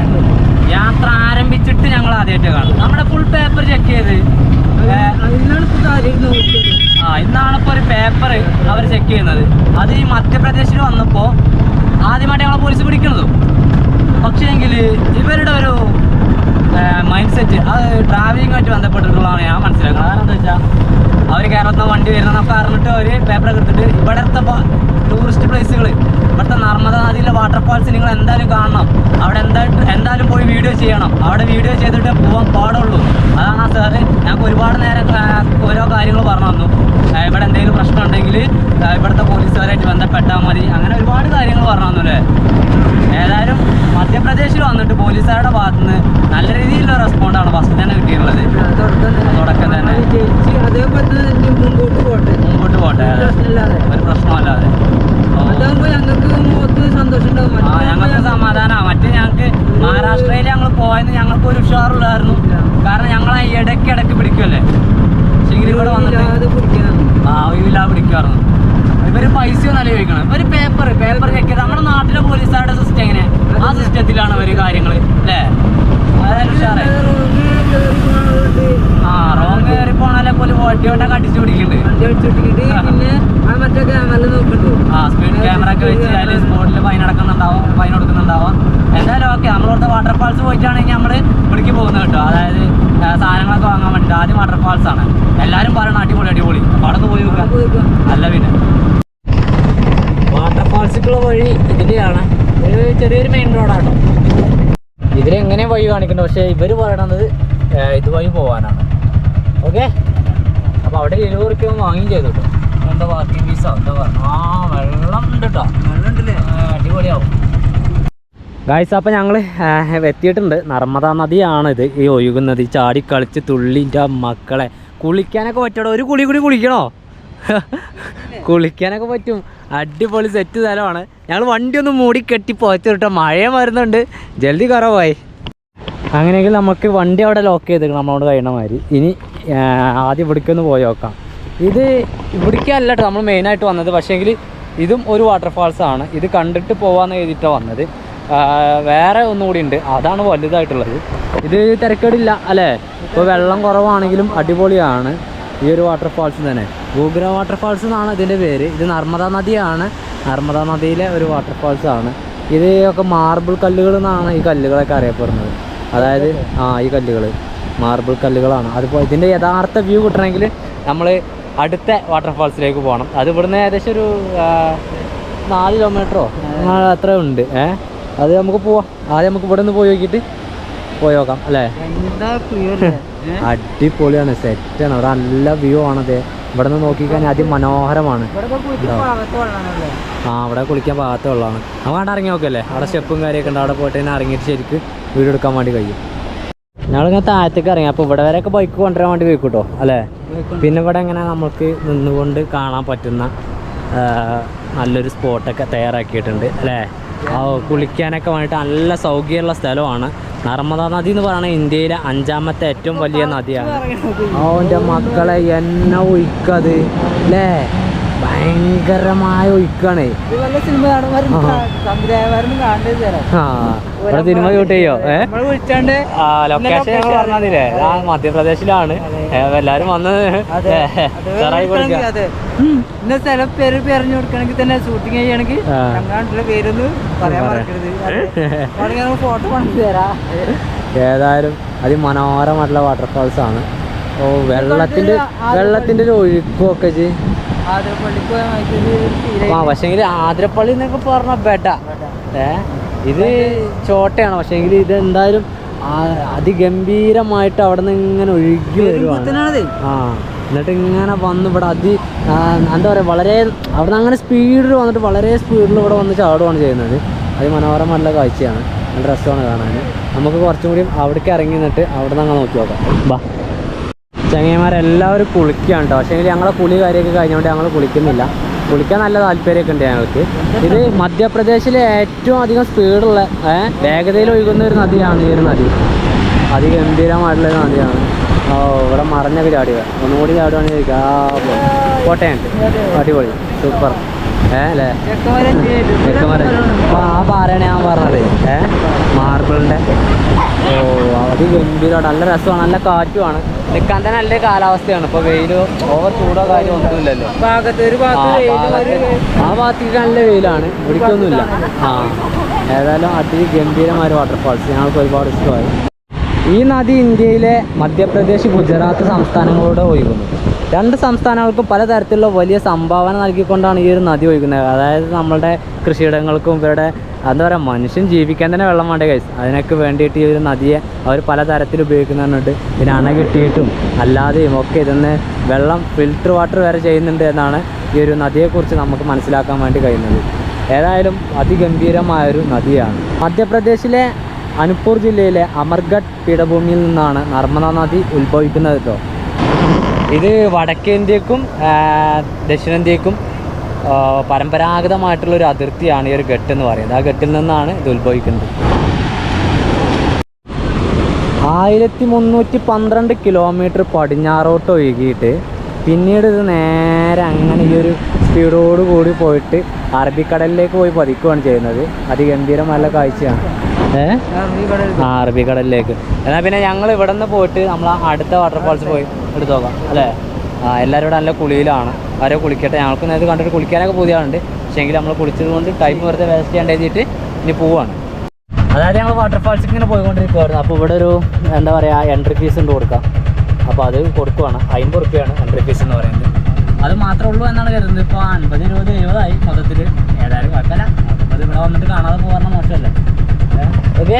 യാത്ര ആരംഭിച്ചിട്ട് ഞങ്ങൾ ആദ്യമായിട്ട് കാണും. നമ്മുടെ ഫുൾ പേപ്പർ ചെക്ക് ചെയ്ത് ഇന്നാണിപ്പോൾ ഒരു പേപ്പർ അവർ ചെക്ക് ചെയ്യുന്നത്. അത് ഈ മധ്യപ്രദേശിൽ വന്നപ്പോൾ ആദ്യമായിട്ട് ഞങ്ങളെ പോലീസ് പിടിക്കുന്നതും. പക്ഷേ എങ്കിൽ ഇവരുടെ ഒരു മൈൻഡ് സെറ്റ് അത് ട്രാവലിങ്ങുമായിട്ട് ബന്ധപ്പെട്ടിട്ടുള്ളതാണ് ഞാൻ മനസ്സിലാക്കുന്നത്. കാരണം എന്താ വെച്ചാൽ അവർ കേരളത്തിൽ നിന്ന് വണ്ടി വരുന്നതൊക്കെ അറിഞ്ഞിട്ട് അവർ പേപ്പറൊക്കെ എടുത്തിട്ട് ഇവിടുത്തെ ടൂറിസ്റ്റ് പ്ലേസുകൾ, ഇവിടുത്തെ നർമ്മദ നദിയിലെ വാട്ടർഫാൾസ് നിങ്ങൾ എന്തായാലും കാണണം. അവിടെ എന്തായാലും പോയി വീഡിയോ ചെയ്യണം. അവിടെ വീഡിയോ ചെയ്തിട്ട് പോകാൻ പാടുള്ളൂ. അതാണ് ആ സാറ് ഞങ്ങൾക്ക് ഒരുപാട് നേരം ഓരോ കാര്യങ്ങൾ പറഞ്ഞു തന്നു. ഇവിടെ എന്തെങ്കിലും പ്രശ്നം ഉണ്ടെങ്കിൽ ഇവിടുത്തെ പോലീസുകാരായിട്ട് ബന്ധപ്പെട്ടാൽ മതി. അങ്ങനെ ഒരുപാട് കാര്യങ്ങൾ പറഞ്ഞു തന്നു അല്ലേ. ഏതായാലും മധ്യപ്രദേശിൽ വന്നിട്ട് പോലീസുകാരുടെ ഭാഗത്തു നിന്ന് നല്ല രീതിയിലുള്ള റെസ്പോണ്ടാണ് ഫസ്റ്റ് തന്നെ കിട്ടിയിട്ടുള്ളത്. തുടക്കം തന്നെ മുമ്പോട്ട് പോട്ടെ, ഒരു പ്രശ്നമല്ലാതെ ഞങ്ങൾക്ക് സമാധാനമാണ്. മറ്റേ ഞങ്ങൾക്ക് മഹാരാഷ്ട്രയിൽ ഞങ്ങൾ പോയെന്ന് ഞങ്ങൾക്ക് ഒരു ഉഷാറുള്ളായിരുന്നു. കാരണം ഞങ്ങളെ ഇടയ്ക്കിടയ്ക്ക് പിടിക്കുമല്ലേ, ശരിക്കും ഇവിടെ വന്നിട്ട് ഒഴിവില്ലാതെ പിടിക്കുമായിരുന്നു. ഇവര് പൈസയോ നല്ല ചോദിക്കണം. ഒരു പേപ്പർ ചെക്ക് ചെയ്ത് നമ്മുടെ നാട്ടിലെ പോലീസുകാരുടെ സിസ്റ്റം എങ്ങനെ, ആ സിസ്റ്റത്തിലാണ് ഒരു കാര്യങ്ങൾ അല്ലേ. അതായത് ഉഷാറേ റോങ് കയറി പോണാലെ പോലും വണ്ടിയോട്ടൊക്കെ അടിച്ചു പിടിക്കുന്നുണ്ട്. സ്പീഡ് ക്യാമറ ഒക്കെ വെച്ച് അതിൽ സ്പോട്ടിൽ ഫൈൻ കൊടുക്കുന്നുണ്ടാവാം. എന്തായാലും ഓക്കെ, നമ്മളിവിടുത്തെ വാട്ടർഫാൾസ് പോയിട്ടാണെങ്കിൽ നമ്മൾ ഇവിടേക്ക് പോകുന്നത് കേട്ടോ. അതായത് സാധനങ്ങളൊക്കെ വാങ്ങാൻ വേണ്ടിയിട്ട് ആദ്യം വാട്ടർഫാൾസ് ആണ് എല്ലാവരും പറയണം. അടിപൊളി അപ്പോൾ അവിടെ പോയി നോക്കാം. അല്ല പിന്നെ വാട്ടർഫാൾസിക്കുള്ള വഴി ഇതിലെയാണ്. ഒരു ചെറിയൊരു മെയിൻ റോഡാട്ടോ. ഇതിലെങ്ങനെ വഴി കാണിക്കുന്നത്, പക്ഷേ ഇവർ പറയണത് ഇതുവഴി പോകാനാണ്. ഓക്കെ, അപ്പോൾ അവിടെ 20 രൂപ വാങ്ങിയും ചെയ്തു കേട്ടോ. എന്താ പാർക്കിംഗ് ഫീസോ എന്താ പറഞ്ഞു. വെള്ളം ഉണ്ട് കേട്ടോ, വെള്ളം ഉണ്ടല്ലേ, അടിപൊളിയാവും. ഗായ്സ്, അപ്പോൾ ഞങ്ങൾ എത്തിയിട്ടുണ്ട്. നർമ്മദ നദിയാണിത് ഈ ഒഴുകുന്നത്. ചാടി കളിച്ച് തുള്ളിൻ്റെ മക്കളെ കുളിക്കാനൊക്കെ പറ്റുമോ? ഒരു കുളി കൂടി കുളിക്കണോ? കുളിക്കാനൊക്കെ പറ്റും. അടിപൊളി സെറ്റ് സ്ഥലമാണ്. ഞങ്ങൾ വണ്ടി ഒന്ന് മൂടി കെട്ടി പോയിട്ടോ, മഴയും വരുന്നുണ്ട്, ജൽദി കുറവായി. അങ്ങനെയെങ്കിൽ നമുക്ക് വണ്ടി അവിടെ ലോക്ക് ചെയ്തിരിക്കണം നമ്മളോട് കഴിയണ മാതിരി. ഇനി ആദ്യം ഇവിടേക്കൊന്ന് പോയി നോക്കാം. ഇത് ഇവിടേക്കല്ല കേട്ടോ നമ്മൾ മെയിനായിട്ട് വന്നത്, പക്ഷേങ്കിൽ ഇതും ഒരു വാട്ടർഫാൾസാണ്. ഇത് കണ്ടിട്ട് പോകാമെന്ന് എഴുതിയിട്ടാണ് വന്നത്. വേറെ ഒന്നുകൂടി ഉണ്ട്, അതാണ് വലുതായിട്ടുള്ളത്. ഇത് തിരക്കേടില്ല അല്ലേ, ഇപ്പോൾ വെള്ളം കുറവാണെങ്കിലും അടിപൊളിയാണ് ഈ ഒരു വാട്ടർഫാൾസ് തന്നെ. ഗൂഗ്ര വാട്ടർഫാൾസ് എന്നാണ് ഇതിൻ്റെ പേര്. ഇത് നർമ്മദ നദിയാണ്, നർമ്മദ നദിയിലെ ഒരു വാട്ടർഫാൾസാണ്. ഇത് ഒക്കെ മാർബിൾ കല്ലുകൾ എന്നാണ് ഈ കല്ലുകളൊക്കെ അറിയപ്പെടുന്നത്. അതായത് ഈ കല്ലുകൾ മാർബിൾ കല്ലുകളാണ്. അതിപ്പോൾ ഇതിൻ്റെ യഥാർത്ഥ വ്യൂ കിട്ടണമെങ്കിൽ നമ്മൾ അടുത്ത വാട്ടർഫാൾസിലേക്ക് പോകണം. അത് ഇവിടുന്ന് ഏകദേശം ഒരു 4 കിലോമീറ്ററോ അത്ര ഉണ്ട്. അത് നമുക്ക് പോവാം. ആദ്യം നമുക്ക് ഇവിടെ നിന്ന് പോയി നോക്കിയിട്ട് പോയി നോക്കാം അല്ലേ. അടിപൊളിയാണ്, സെറ്റാണ്. അവിടെ നല്ല വ്യൂ ആണത്. ഇവിടെ നിന്ന് നോക്കിക്കഴിഞ്ഞാൽ അതിമനോഹരമാണ്. അവിടെ കുളിക്കാൻ പാകത്ത വെള്ളമാണ്. അവിടെ ഇറങ്ങി നോക്കല്ലേ, അവിടെ സ്റ്റെപ്പും കാര്യമൊക്കെ ഉണ്ട്. അവിടെ പോയിട്ട് തന്നെ ഇറങ്ങിയിട്ട് ശരിക്ക് വീഡിയോ എടുക്കാൻ വേണ്ടി കഴിയും. ഞങ്ങളിങ്ങനെ താഴത്തേക്ക് ഇറങ്ങി. അപ്പോൾ ഇവിടെ വരെയൊക്കെ ബൈക്ക് കൊണ്ടുവരാൻ വേണ്ടി പോയി കേട്ടോ അല്ലേ. പിന്നെ ഇവിടെ ഇങ്ങനെ നമുക്ക് നിന്നുകൊണ്ട് കാണാൻ പറ്റുന്ന നല്ലൊരു സ്പോട്ടൊക്കെ തയ്യാറാക്കിയിട്ടുണ്ട് അല്ലേ. കുളിക്കാനൊക്കെ വേണ്ടിയിട്ട് നല്ല സൗകര്യമുള്ള സ്ഥലമാണ്. നർമ്മദ നദി എന്ന് പറയുന്നത് ഇന്ത്യയിലെ 5ാമത്തെ ഏറ്റവും വലിയ നദിയാണ്. എൻ്റെ മക്കളെ എന്നെ ഒഴുക്കത് അല്ലേ, ഭയങ്കരമായ ഒഴുക്കാണ്. ഇവിടെ സിനിമ ഷൂട്ട് ചെയ്യോ? ലൊക്കേഷൻ ഞങ്ങൾ പറഞ്ഞതില്ലേ, മധ്യപ്രദേശിലാണ്. എല്ലാരും വന്ന് സ്ഥലം പേര് പറഞ്ഞു കൊടുക്കണമെങ്കിൽ തന്നെ ഷൂട്ടിങ് ചെയ്യണമെങ്കിൽ പേരൊന്ന് പറയാൻ മറക്കരുത്. ഫോട്ടോ കാണിച്ചു തരാം. ഏതായാലും അതിമനോഹരമായിട്ടുള്ള വാട്ടർഫാൾസ് ആണ്. വെള്ളത്തിന്റെ ഒരു ഒഴുക്കും ഒക്കെ പക്ഷേങ്കിൽ ആതിരപ്പള്ളി എന്നൊക്കെ പറഞ്ഞ ബെഡ ഇത് ചോട്ടയാണ്. പക്ഷേങ്കിൽ ഇത് എന്തായാലും അതിഗംഭീരമായിട്ട് അവിടെ നിന്ന് ഇങ്ങനെ ഒഴുകി വരുവാണ്. എന്നിട്ട് ഇങ്ങനെ വന്ന് ഇവിടെ എന്താ പറയുക, വളരെ അവിടെ നിന്ന് അങ്ങനെ സ്പീഡിൽ വന്നിട്ട് വളരെ സ്പീഡിൽ ഇവിടെ വന്ന് ചാടുകയാണ് ചെയ്യുന്നത്. അതിമനോഹരമായിട്ടുള്ള കാഴ്ചയാണ്, നല്ല രസമാണ് കാണാൻ. നമുക്ക് കുറച്ചും കൂടി അവിടേക്ക് ഇറങ്ങി നിന്നിട്ട് അവിടെ നിന്ന് അങ്ങനെ നോക്കി നോക്കാം. ബാ, ചങ്ങന്മാരെല്ലാവരും കുളിക്കുകയാണ് കേട്ടോ. പക്ഷേ ഞങ്ങളെ കുളി കാര്യമൊക്കെ കഴിഞ്ഞുകൊണ്ട് ഞങ്ങൾ കുളിക്കുന്നില്ല. കുളിക്കാൻ നല്ല താല്പര്യമൊക്കെ ഉണ്ട് ഞങ്ങൾക്ക്. ഇത് മധ്യപ്രദേശിലെ ഏറ്റവും അധികം സ്പീഡുള്ള വേഗതയിൽ ഒഴുകുന്ന ഒരു നദിയാണ് ഈ ഒരു നദി. അതിഗംഭീരമായിട്ടുള്ളൊരു നദിയാണ്. ഇവിടെ മറഞ്ഞൊക്കെ ചാടിയ ഒന്നുകൂടി ചാടുവാണെങ്കിൽ ചോദിക്കാം. കോട്ടയുണ്ട്, അടിപൊളി, സൂപ്പർ അല്ലേ. അപ്പോൾ ആ പാറയാണ് ഞാൻ പറഞ്ഞത്, മാർബിളിൻ്റെ. അതിഗംഭീരമാണ്, നല്ല രസമാണ്, നല്ല കാറ്റുമാണ്. നിൽക്കാൻ തന്നെ നല്ല കാലാവസ്ഥയാണ്. ഇപ്പോൾ വെയിലോ ഓവർ ചൂടോ കാര്യം ഒന്നുമില്ലല്ലോ. ആ ഭാഗത്തേക്ക് നല്ല വെയിലാണ്, ഇവിടേക്കൊന്നുമില്ല. ഏതായാലും അതിഗംഭീരമായ വാട്ടർഫാൾസ് ഞങ്ങൾക്ക് ഒരുപാട് ഇഷ്ടമായി. ഈ നദി ഇന്ത്യയിലെ മധ്യപ്രദേശ്, ഗുജറാത്ത് സംസ്ഥാനങ്ങളോട് ഒഴുകുന്നു. 2 സംസ്ഥാനങ്ങൾക്കും പലതരത്തിലുള്ള വലിയ സംഭാവന നൽകിക്കൊണ്ടാണ് ഈ ഒരു നദി ഒഴുകുന്നത്. അതായത് നമ്മളുടെ കൃഷിയിടങ്ങൾക്കും ഇവരുടെ എന്താ പറയുക, മനുഷ്യൻ ജീവിക്കാൻ തന്നെ വെള്ളം വേണ്ട കൈസ്. അതിനൊക്കെ വേണ്ടിയിട്ട് ഈ ഒരു നദിയെ അവർ പലതരത്തിൽ ഉപയോഗിക്കുന്നുണ്ട്. പിന്നെ അണ കെട്ടിയിട്ടും അല്ലാതെയും ഒക്കെ ഇതിന്ന് വെള്ളം ഫിൽറ്റർ വാട്ടർ വരെ ചെയ്യുന്നുണ്ട് എന്നാണ് ഈ ഒരു നദിയെക്കുറിച്ച് നമുക്ക് മനസ്സിലാക്കാൻ വേണ്ടി കഴിയുന്നത്. ഏതായാലും അതിഗംഭീരമായൊരു നദിയാണ്. മധ്യപ്രദേശിലെ അനുപ്പൂർ ജില്ലയിലെ അമർഗഡ് പീഠഭൂമിയിൽ നിന്നാണ് നർമ്മദ നദി ഉത്ഭവിക്കുന്നത് കേട്ടോ. ഇത് വടക്കേന്ത്യക്കും ദക്ഷിണേന്ത്യക്കും പരമ്പരാഗതമായിട്ടുള്ളൊരു അതിർത്തിയാണ് ഈ ഒരു ഘട്ട് എന്ന് പറയുന്നത്. ആ ഘട്ടിൽ നിന്നാണ് ഇത് ഉത്ഭവിക്കുന്നത്. 1312 കിലോമീറ്റർ പടിഞ്ഞാറോട്ട് ഒഴുകിയിട്ട് പിന്നീട് ഇത് നേരെ അങ്ങനെ ഈ ഒരു സ്പീഡോട് കൂടി പോയിട്ട് അറബിക്കടലിലേക്ക് പോയി പതിക്കുകയാണ് ചെയ്യുന്നത്. അതിഗംഭീരമായ കാഴ്ചയാണ്. അറബിക്കടലിലേക്ക്. എന്നാൽ പിന്നെ ഞങ്ങൾ ഇവിടെ നിന്ന് പോയിട്ട് നമ്മൾ അടുത്ത വാട്ടർഫാൾസ് പോയി എടുത്ത് നോക്കാം അല്ലേ. എല്ലാവരും ഇവിടെ നല്ല കുളിയിലാണ്. അവരെ കുളിക്കട്ടെ. ഞങ്ങൾക്ക് നേരത്തെ കണ്ടിട്ട് കുളിക്കാനൊക്കെ പുതിയതുണ്ട്. പക്ഷേ എങ്കിൽ നമ്മൾ കുളിച്ചത് കൊണ്ട് ടൈം വെറുതെ വേസ്റ്റ് ചെയ്യാണ്ട് എഴുതിയിട്ട് ഇനി പോവാണ്. അതായത് ഞങ്ങൾ വാട്ടർഫാൾസിൽ ഇങ്ങനെ പോയിക്കൊണ്ടിരിക്കുമായിരുന്നു. അപ്പോൾ ഇവിടെ ഒരു എന്താ പറയുക, എൻട്രി ഫീസ് ഉണ്ട് കൊടുക്കാം. അപ്പോൾ അത് കൊടുക്കുവാണ്. 50 റുപ്യാണ് എൻട്രി ഫീസ് എന്ന് പറയുന്നത്. അത് മാത്രമേ ഉള്ളൂ എന്നാണ് കരുതുന്നത്. ഇപ്പോൾ 50, 20, 70 ആയി മൊത്തത്തിൽ. ഏതായാലും കുഴപ്പമില്ല. അത് ഇവിടെ വന്നിട്ട് കാണാതെ പോകാൻ മോശമല്ലേ. ഓക്കെ,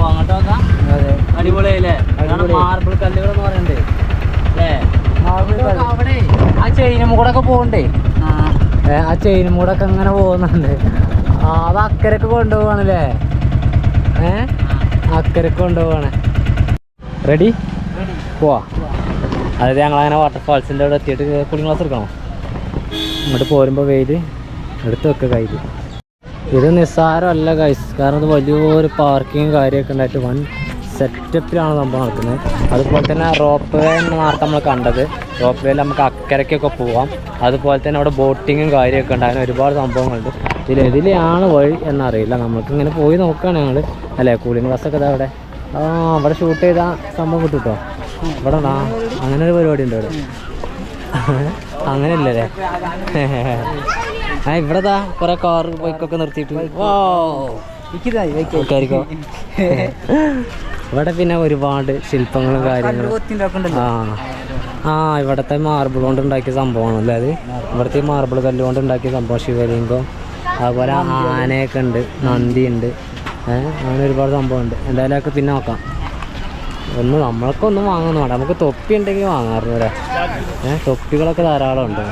അങ്ങോട്ട് നോക്കാം. അടിപൊളിയായില്ലേ. മാർബിൾ കല്ലുകൾ എന്ന് പറയണ്ടേ അല്ലേ. അവിടെ ആ ചെയിനും കൂടെ ഒക്കെ പോകണ്ടേ. ആ ചെയിനും കൂടെ ഒക്കെ അങ്ങനെ പോകുന്നുണ്ട്. അത് അക്കരക്ക് കൊണ്ടുപോവാണല്ലേ. അക്കരക്ക് കൊണ്ടുപോവാണ്. റെഡി, പോവാ. അതായത് ഞങ്ങളങ്ങനെ വാട്ടർഫാൾസിൻ്റെ അവിടെ എത്തിയിട്ട് കൂളിംഗ് ഗ്ലാസ് എടുക്കണോ? ഇങ്ങോട്ട് പോരുമ്പോൾ വെയിൽ എടുത്ത് വെക്കുക കയ്യിൽ. ഇത് നിസ്സാരമല്ല ഗൈസ്, കാരണം ഇത് വലിയൊരു പാർക്കിങ് കാര്യമൊക്കെ ഉണ്ടായിട്ട് വൺ സെറ്റപ്പിലാണ് സംഭവം നടക്കുന്നത്. അതുപോലെ തന്നെ റോപ്പ് വേ നേരത്തെ നമ്മൾ കണ്ടത്, റോപ്പ് വേയിൽ നമുക്ക് അക്കരയ്ക്കൊക്കെ പോവാം. അതുപോലെ തന്നെ അവിടെ ബോട്ടിങ്ങും കാര്യമൊക്കെ ഉണ്ട്. അങ്ങനെ ഒരുപാട് സംഭവങ്ങളുണ്ട്. ഇതിലെതിലെയാണ് വഴി എന്നറിയില്ല, നമ്മൾക്കിങ്ങനെ പോയി നോക്കുകയാണ് ഞങ്ങൾ. അല്ലേ, കൂളിംഗ് ഗ്ലാസ്സൊക്കെ ഇതാ അവിടെ. അവിടെ ഷൂട്ട് ചെയ്ത സംഭവം കിട്ടും കേട്ടോ. ഇവിടെ അങ്ങനെ ഒരു പരിപാടി ഉണ്ട് ഇവിടെ. അങ്ങനെയല്ലേ? ഇവിടെ കുറെ കാർ ബൈക്കൊക്കെ നിർത്തിയിട്ട് ആയിരിക്കും. ഇവിടെ പിന്നെ ഒരുപാട് ശില്പങ്ങളും കാര്യങ്ങളും. ഇവിടുത്തെ മാർബിൾ കൊണ്ട് ഉണ്ടാക്കിയ സംഭവമാണല്ലേ അത്. ഇവിടുത്തെ മാർബിൾ കല്ല് കൊണ്ട് ഉണ്ടാക്കിയ സംഭവം. ശിവലിംഗം, അതുപോലെ ആനയൊക്കെ ഉണ്ട്, നന്ദി ഉണ്ട്, അങ്ങനെ ഒരുപാട് സംഭവമുണ്ട്. എന്തായാലും ഒക്കെ പിന്നെ നോക്കാം. നമ്മൾക്കൊന്നും വാങ്ങുന്നു വേണ്ട, നമുക്ക് തൊപ്പി ഉണ്ടെങ്കിൽ വാങ്ങാറുണ്ട്. തൊപ്പികളൊക്കെ ധാരാളം ഉണ്ട്.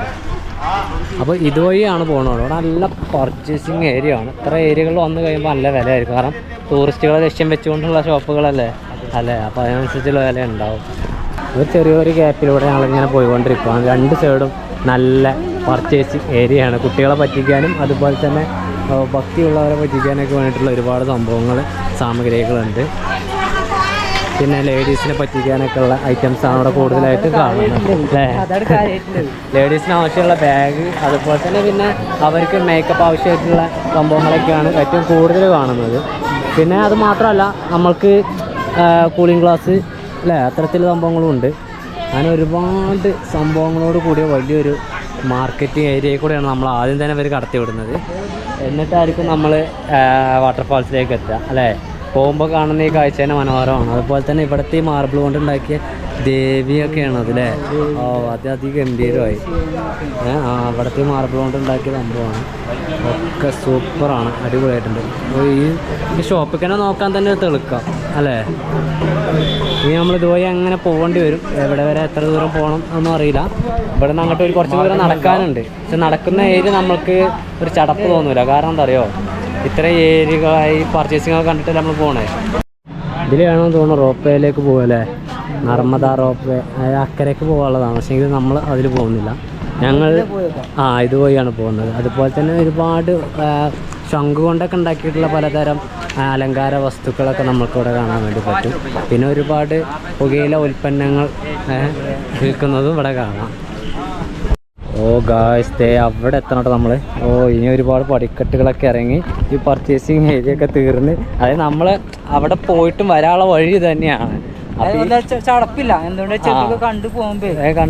അപ്പോൾ ഇതുവഴിയാണ് പോകുന്നത്. ഇവിടെ നല്ല പർച്ചേസിങ് ഏരിയ ആണ്. ഇത്ര ഏരിയകളിൽ വന്നു കഴിയുമ്പോൾ നല്ല വിലയായിരിക്കും. കാരണം ടൂറിസ്റ്റുകളെ ലക്ഷ്യം വെച്ചുകൊണ്ടുള്ള ഷോപ്പുകളല്ലേ അല്ലേ, അപ്പോൾ അതിനനുസരിച്ചുള്ള വില ഉണ്ടാവും. ഒരു ചെറിയൊരു ഗ്യാപ്പിലൂടെ ഞങ്ങളിങ്ങനെ പോയിക്കൊണ്ടിരിക്കുകയാണ്. രണ്ട് സൈഡും നല്ല പർച്ചേസിങ് ഏരിയ ആണ്. കുട്ടികളെ പറ്റിക്കാനും അതുപോലെ തന്നെ ഭക്തിയുള്ളവരെ പറ്റിക്കാനൊക്കെ വേണ്ടിയിട്ടുള്ള ഒരുപാട് സംഭവങ്ങൾ, സാമഗ്രികളുണ്ട്. പിന്നെ ലേഡീസിനെ പറ്റിക്കാനൊക്കെ ഉള്ള ഐറ്റംസാണ് അവിടെ കൂടുതലായിട്ട് കാണുന്നത് അല്ലേ. ലേഡീസിന് ആവശ്യമുള്ള ബാഗ്, അതുപോലെ തന്നെ പിന്നെ അവർക്ക് മേക്കപ്പ് ആവശ്യമായിട്ടുള്ള സംഭവങ്ങളൊക്കെയാണ് ഏറ്റവും കൂടുതൽ കാണുന്നത്. പിന്നെ അത് മാത്രമല്ല, നമ്മൾക്ക് കൂളിംഗ് ഗ്ലാസ് അല്ലേ, അത്തരത്തിലുള്ള സംഭവങ്ങളും ഉണ്ട്. അങ്ങനെ ഒരുപാട് സംഭവങ്ങളോട് കൂടിയ വലിയൊരു മാർക്കറ്റിംഗ് ഏരിയയിൽ കൂടെയാണ് നമ്മൾ ആദ്യം തന്നെ ഇവർ കടത്തി വിടുന്നത്. എന്നിട്ടായിരിക്കും നമ്മൾ വാട്ടർഫാൾസിലേക്ക് എത്തുക അല്ലേ. പോകുമ്പോൾ കാണുന്ന ഈ കാഴ്ച തന്നെ മനോഹരമാണ്. അതുപോലെ തന്നെ ഇവിടുത്തെ ഈ മാർബിൾ കൊണ്ടുണ്ടാക്കിയ ദേവിയൊക്കെയാണ് അതില്ലേ. അത് അതിഗംഭീരമായി. ഇവിടുത്തെ മാർബിൾ കൊണ്ടുണ്ടാക്കിയ സംഭവമാണ്. ഒക്കെ സൂപ്പറാണ്, അടിപൊളിയായിട്ടുണ്ട്. അപ്പോൾ ഈ ഷോപ്പിൽ തന്നെ നോക്കാൻ തന്നെ തെളുക്കാം അല്ലേ. ഇനി നമ്മൾ ഇതുവഴി അങ്ങനെ പോകേണ്ടി വരും. എവിടെ വരെ എത്ര ദൂരം പോകണം ഒന്നും അറിയില്ല. ഇവിടെ നിന്ന് അങ്ങോട്ട് കുറച്ച് ദൂരം നടക്കാനുണ്ട്. പക്ഷെ നടക്കുന്ന ഏരിയ നമ്മൾക്ക് ഒരു ചടപ്പ് തോന്നില്ല. കാരണം എന്താ അറിയോ, ഇത്ര ഏരിയകളായി പർച്ചേസിംഗ് ഒക്കെ കണ്ടിട്ട് നമ്മൾ പോകണേ. ഇതിലാണെന്ന് തോന്നുന്നു റോപ്പ് വേയിലേക്ക് പോകുമല്ലേ, നർമ്മദ റോപ്പ് വേ. അക്കരയ്ക്ക് പോകാനുള്ളതാണ്, പക്ഷേ ഇത് നമ്മൾ അതിൽ പോകുന്നില്ല. ഞങ്ങൾ ഇതുവഴിയാണ് പോകുന്നത്. അതുപോലെ തന്നെ ഒരുപാട് ശംഖ് കൊണ്ടൊക്കെ ഉണ്ടാക്കിയിട്ടുള്ള പലതരം അലങ്കാര വസ്തുക്കളൊക്കെ നമുക്കിവിടെ കാണാൻ വേണ്ടി പറ്റും. പിന്നെ ഒരുപാട് പുകയില ഉൽപ്പന്നങ്ങൾ വിൽക്കുന്നതും ഇവിടെ കാണാം. ഗായ്സ്, അവിടെ എത്തണം നമ്മൾ. ഇനി ഒരുപാട് പടിക്കെട്ടുകളൊക്കെ ഇറങ്ങി ഈ പർച്ചേസിങ് ഏരിയ ഒക്കെ തീർന്ന്, അതായത് നമ്മൾ അവിടെ പോയിട്ടും വരാനുള്ള വഴി തന്നെയാണ്. ചടപ്പില്ല, എന്തുകൊണ്ട് കണ്ടു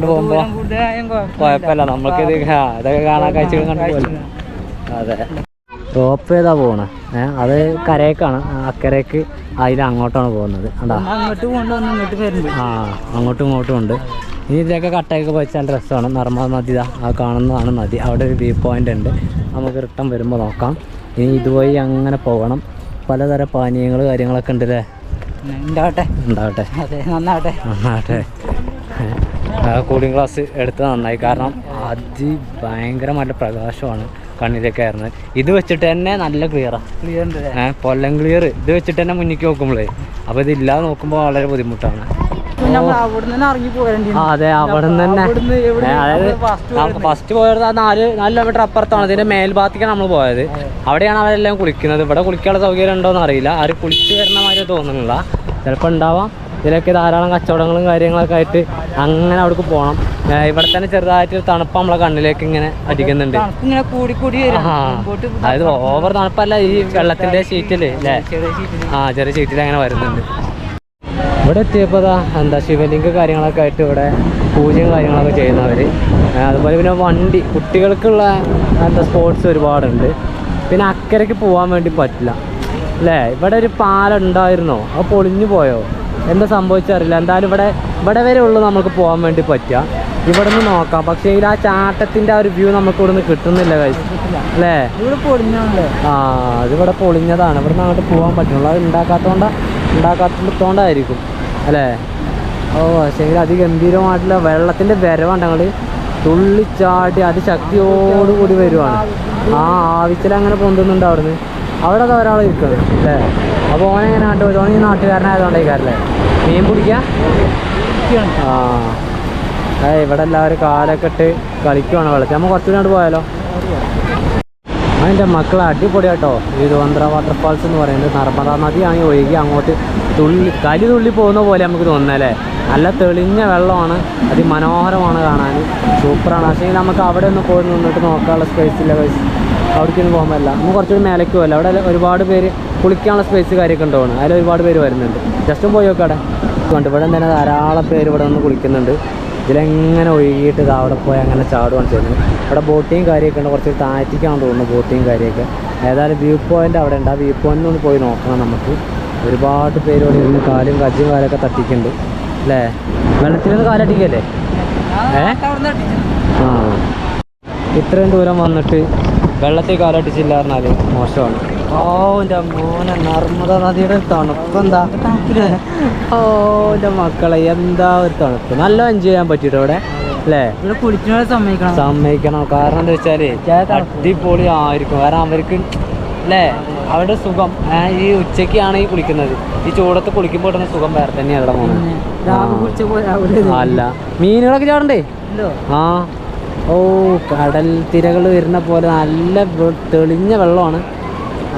പോകുമ്പോ കുഴപ്പമില്ല. നമ്മൾക്കിത് ഇതൊക്കെ കാണാൻ കാഴ്ചകൾ കണ്ടു പോകല്ലോ. അതെ, റോപ്പ് ഏതാ പോകണേ, അത് കരയ്ക്കാണ്. അക്കരയ്ക്ക് അതിൽ അങ്ങോട്ടാണ് പോകുന്നത്. അങ്ങോട്ടും ഇങ്ങോട്ടും ഉണ്ട്. ഇനി ഇതിലൊക്കെ കട്ടയൊക്കെ വെച്ചാൽ രസമാണ്. നർമ്മദ നദി കാണുന്നതാണ് നദി. അവിടെ ഒരു വ്യൂ പോയിൻ്റ് ഉണ്ട്, നമുക്ക് റിട്ടേൺ വരുമ്പോൾ നോക്കാം. ഇനി ഇതുവഴി അങ്ങനെ പോകണം. പലതരം പാനീയങ്ങൾ കാര്യങ്ങളൊക്കെ ഉണ്ട് അല്ലേ. ഉണ്ടാവട്ടെ. കൂളിംഗ് ഗ്ലാസ് എടുത്ത് നന്നായി, കാരണം ഭയങ്കരമായിട്ട് പ്രകാശമാണ് കണ്ണിലേക്ക് ആയിരുന്നത്. ഇത് വെച്ചിട്ട് തന്നെ നല്ല ക്ലിയറാണ്, പൊല്ലം ക്ലിയർ. ഇത് വെച്ചിട്ട് തന്നെ മുന്നിലേക്ക് നോക്കുമ്പോഴേ, അപ്പോൾ ഇതില്ലാതെ നോക്കുമ്പോൾ വളരെ ബുദ്ധിമുട്ടാണ്. അതെ, അവിടെ നിന്ന് തന്നെ. അതായത് ഫസ്റ്റ് പോയത് 4 കിലോമീറ്റർ അപ്പുറത്താണ്. ഇതിന്റെ മേൽഭാഗത്തേക്കാണ് നമ്മൾ പോയത്. അവിടെയാണ് അവരെല്ലാം കുളിക്കുന്നത്. ഇവിടെ കുളിക്കാനുള്ള സൗകര്യം ഉണ്ടോയെന്ന് അറിയില്ല. ആരും കുളിച്ച് വരുന്ന മാതിരി തോന്നുന്നില്ല. ചിലപ്പോൾ ഉണ്ടാവാം. ഇതിലൊക്കെ ധാരാളം കച്ചവടങ്ങളും കാര്യങ്ങളൊക്കെ ആയിട്ട് അങ്ങനെ അവിടേക്ക് പോകണം. ഇവിടെ തന്നെ ചെറുതായിട്ട് തണുപ്പ് നമ്മളെ കണ്ണിലേക്ക് ഇങ്ങനെ അടിക്കുന്നുണ്ട്. അതായത് ഓവർ തണുപ്പല്ല, ഈ വെള്ളത്തിന്റെ ഷീറ്റില് അല്ലേ, ചെറിയ ഷീറ്റിൽ അങ്ങനെ വരുന്നുണ്ട്. ഇവിടെ എത്തിയപ്പോൾ ശിവലിംഗ കാര്യങ്ങളൊക്കെ ആയിട്ട് ഇവിടെ പൂജയും കാര്യങ്ങളൊക്കെ ചെയ്യുന്നവർ. അതുപോലെ പിന്നെ വണ്ടി കുട്ടികൾക്കുള്ള സ്പോർട്സ് ഒരുപാടുണ്ട്. പിന്നെ അക്കരയ്ക്ക് പോകാൻ വേണ്ടി പറ്റില്ല അല്ലേ. ഇവിടെ ഒരു പാലം ഉണ്ടായിരുന്നോ, അത് പൊളിഞ്ഞു പോയോ, എന്താ സംഭവിച്ചറിയില്ല. എന്തായാലും ഇവിടെ വരെ ഉള്ളൂ നമുക്ക് പോകാൻ വേണ്ടി പറ്റുക. ഇവിടെ നിന്ന് നോക്കാം, പക്ഷേ ആ ചാട്ടത്തിൻ്റെ ആ ഒരു വ്യൂ നമുക്ക് ഇവിടെ നിന്ന് കിട്ടുന്നില്ല അല്ലേ. അതിവിടെ പൊളിഞ്ഞതാണ്. ഇവിടെ നിന്ന് അങ്ങോട്ട് പോകാൻ പറ്റുള്ളൂ. അത് ഉണ്ടാക്കാത്തോണ്ടായിരിക്കും അല്ലേ. പക്ഷേ അതിഗംഭീരമായിട്ടുള്ള വെള്ളത്തിൻ്റെ വരവാണ്. ഞങ്ങൾ തുള്ളിച്ചാട്ടി അതിശക്തിയോടുകൂടി വരുവാണ്. ആവശ്യത്തിൽ പൊന്തുന്നുണ്ട് അവിടുന്ന്. അവിടെ ഒരാൾ ഇരിക്കുകയാണ് അല്ലേ. അപ്പോൾ ഓനെങ്ങനെ നാട്ടുകാരനായതുകൊണ്ടേക്കാരല്ലേ മീൻ പിടിക്കുക. ഇവിടെ എല്ലാവരും കാലൊക്കെ ഇട്ട് കളിക്കുവാണ് വെള്ളത്തിൽ. നമ്മൾ കുറച്ചുകൂടി അങ്ങോട്ട് പോയാലോ? അതിൻ്റെ മക്കളെ അടിപൊളി കേട്ടോ. ഈ ദ്വാന്ദ്ര വാട്ടർഫാൾസ് എന്ന് പറയുന്നത് നർമ്മദാ നദിയാണ് ഒഴുകി അങ്ങോട്ട് കലി തുള്ളി പോകുന്ന പോലെ നമുക്ക് തോന്നുന്നല്ലേ. നല്ല തെളിഞ്ഞ വെള്ളമാണ്, അതിമനോഹരമാണ് കാണാൻ, സൂപ്പറാണ്. പക്ഷേ നമുക്ക് അവിടെ ഒന്ന് പോയി നിന്നിട്ട് നോക്കാനുള്ള സ്പേസ് ഇല്ല. അവിടേക്കൊന്നും പോകാൻ പറ്റില്ല. നമുക്ക് കുറച്ചുകൂടി മേലേക്ക് പോകല്ല. അവിടെ ഒരുപാട് പേര് കുളിക്കാനുള്ള സ്പേസ് കാര്യമൊക്കെ ഉണ്ടാവുന്നു. അതിൽ ഒരുപാട് പേര് വരുന്നുണ്ട്. ജസ്റ്റും പോയി നോക്കാം. അവിടെ ഇവിടെ തന്നെ ധാരാളം പേര് ഇവിടെ നിന്ന് കുളിക്കുന്നുണ്ട്. ഇതിലെങ്ങനെ ഒഴുകിയിട്ട് ഇത് അവിടെ പോയി അങ്ങനെ ചാടുകയാണ് ചെയ്യുന്നത്. ഇവിടെ ബോട്ടിങ് കാര്യമൊക്കെ ഉണ്ട്. കുറച്ച് താഴ്ത്തിക്കാണെന്ന് തോന്നുന്നു ബോട്ടിങ് കാര്യമൊക്കെ. ഏതായാലും വ്യൂ പോയിൻ്റ് അവിടെ ഉണ്ട്. ആ വ്യൂ പോയിൻ്റിൽ ഒന്ന് പോയി നോക്കണം നമുക്ക്. ഒരുപാട് പേര് ഇവിടെ ഇരുന്ന് കാലും കജ്ജും കാലൊക്കെ തട്ടിക്കുന്നുണ്ട് അല്ലേ. വെള്ളത്തിലൊന്ന് കാലട്ടിക്കല്ലേ? ആ, ഇത്രയും ദൂരം വന്നിട്ട് വെള്ളത്തിൽ കാലട്ടിച്ചില്ല പറഞ്ഞാൽ മോശമാണ്. ഓ എൻ്റെ മോനെ, നർമ്മദാ നദിയുടെ തണുപ്പ് എന്താ! ഓ എൻ്റെ മക്കളെ, എന്താ ഒരു തണുപ്പ്! നല്ല എൻജോയ് ചെയ്യാൻ പറ്റിട്ടോ ഇവിടെ അല്ലേ. ഇവിടെ കുളിക്കുന്നവരെ സമ്മതിക്കണം. കാരണം എന്താ വെച്ചാൽ അടിപൊളി ആയിരിക്കും. കാരണം അവർക്ക് അല്ലേ അവരുടെ സുഖം ഈ ഉച്ചയ്ക്കാണ് ഈ കുളിക്കുന്നത്. ഈ ചൂടത്ത് കുളിക്കുമ്പോൾ കിട്ടുന്ന സുഖം വേറെ തന്നെയാണ് ഇവിടെ പോകുന്നത്. അല്ല, മീനുകളൊക്കെ ചാടണ്ടേ? ആ, ഓ കടൽ തിരകൾ വരുന്ന പോലെ നല്ല തെളിഞ്ഞ വെള്ളമാണ്,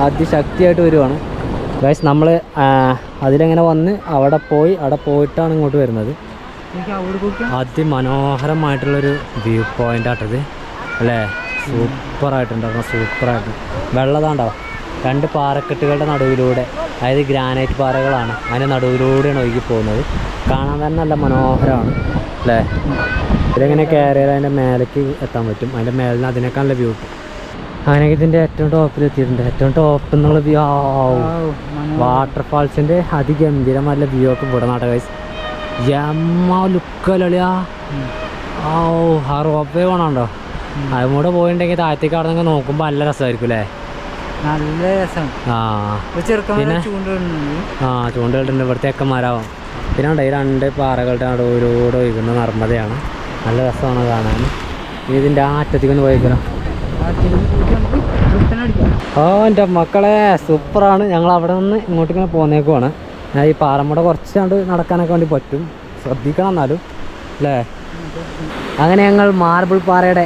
അതിശക്തിയായിട്ട് വരുവാണ് ഗൈസ്. നമ്മൾ അതിലെങ്ങനെ വന്ന് അവിടെ പോയിട്ടാണ് ഇങ്ങോട്ട് വരുന്നത്. അതിമനോഹരമായിട്ടുള്ളൊരു വ്യൂ പോയിൻ്റ് ആട്ടത് അല്ലേ. സൂപ്പറായിട്ടുണ്ടായിരുന്നു, സൂപ്പറായിട്ട്. വെള്ളതാണ്ടാവും 2 പാറക്കെട്ടുകളുടെ നടുവിലൂടെ, അതായത് ഗ്രാനൈറ്റ് പാറകളാണ്, അതിൻ്റെ നടുവിലൂടെയാണ് ഒഴുകി പോകുന്നത്. കാണാൻ തന്നെ നല്ല മനോഹരമാണ് അല്ലേ. ഇതിലെങ്ങനെ കയറിയാൽ അതിൻ്റെ മേലേക്ക് എത്താൻ പറ്റും. അതിൻ്റെ മേലിന് അതിനേക്കാൾ നല്ല വ്യൂ കിട്ടും. അങ്ങനെ ഇതിൻ്റെ ഏറ്റവും ടോപ്പിൽ എത്തിയിട്ടുണ്ട്. ഏറ്റവും ടോപ്പ് എന്നുള്ള വ്യൂ വാട്ടർഫാൾസിൻ്റെ അതിഗംഭീരമായ വ്യൂ ഒക്കെ ഇവിടെ നാട്ടെ ഗൈസ്. ലുക്കലിയാ. ഓ ആ റോപ്പ് വേ പോകണുണ്ടോ? അതുകൂടെ പോയിട്ടുണ്ടെങ്കിൽ താഴത്തേക്ക് അവിടെ നിന്ന് നോക്കുമ്പോൾ നല്ല രസമായിരിക്കും അല്ലേ. നല്ല രസം. ആ പിന്നെ ചൂണ്ടയിട്ടുണ്ട്. ഇവിടുത്തെ മരാവും. പിന്നെ ഉണ്ട് ഈ 2 പാറകളുടെ നടുവിലൂടെ ഒഴുകുന്ന നർമ്മദയാണ്. നല്ല രസമാണ് കാണാൻ. ഇതിൻ്റെ അറ്റത്തേക്കൊന്ന് പോയിക്കണം. ഓ എൻ്റെ മക്കളെ, സൂപ്പറാണ്. ഞങ്ങൾ അവിടെ നിന്ന് ഇങ്ങോട്ടിങ്ങനെ പോന്നേക്കുവാണ്. ഈ പാറമ്മൂടെ കുറച്ച് കണ്ട് നടക്കാനൊക്കെ വേണ്ടി പറ്റും, ശ്രദ്ധിക്കണം എന്നാലും അല്ലേ. അങ്ങനെ ഞങ്ങൾ മാർബിൾ പാറയുടെ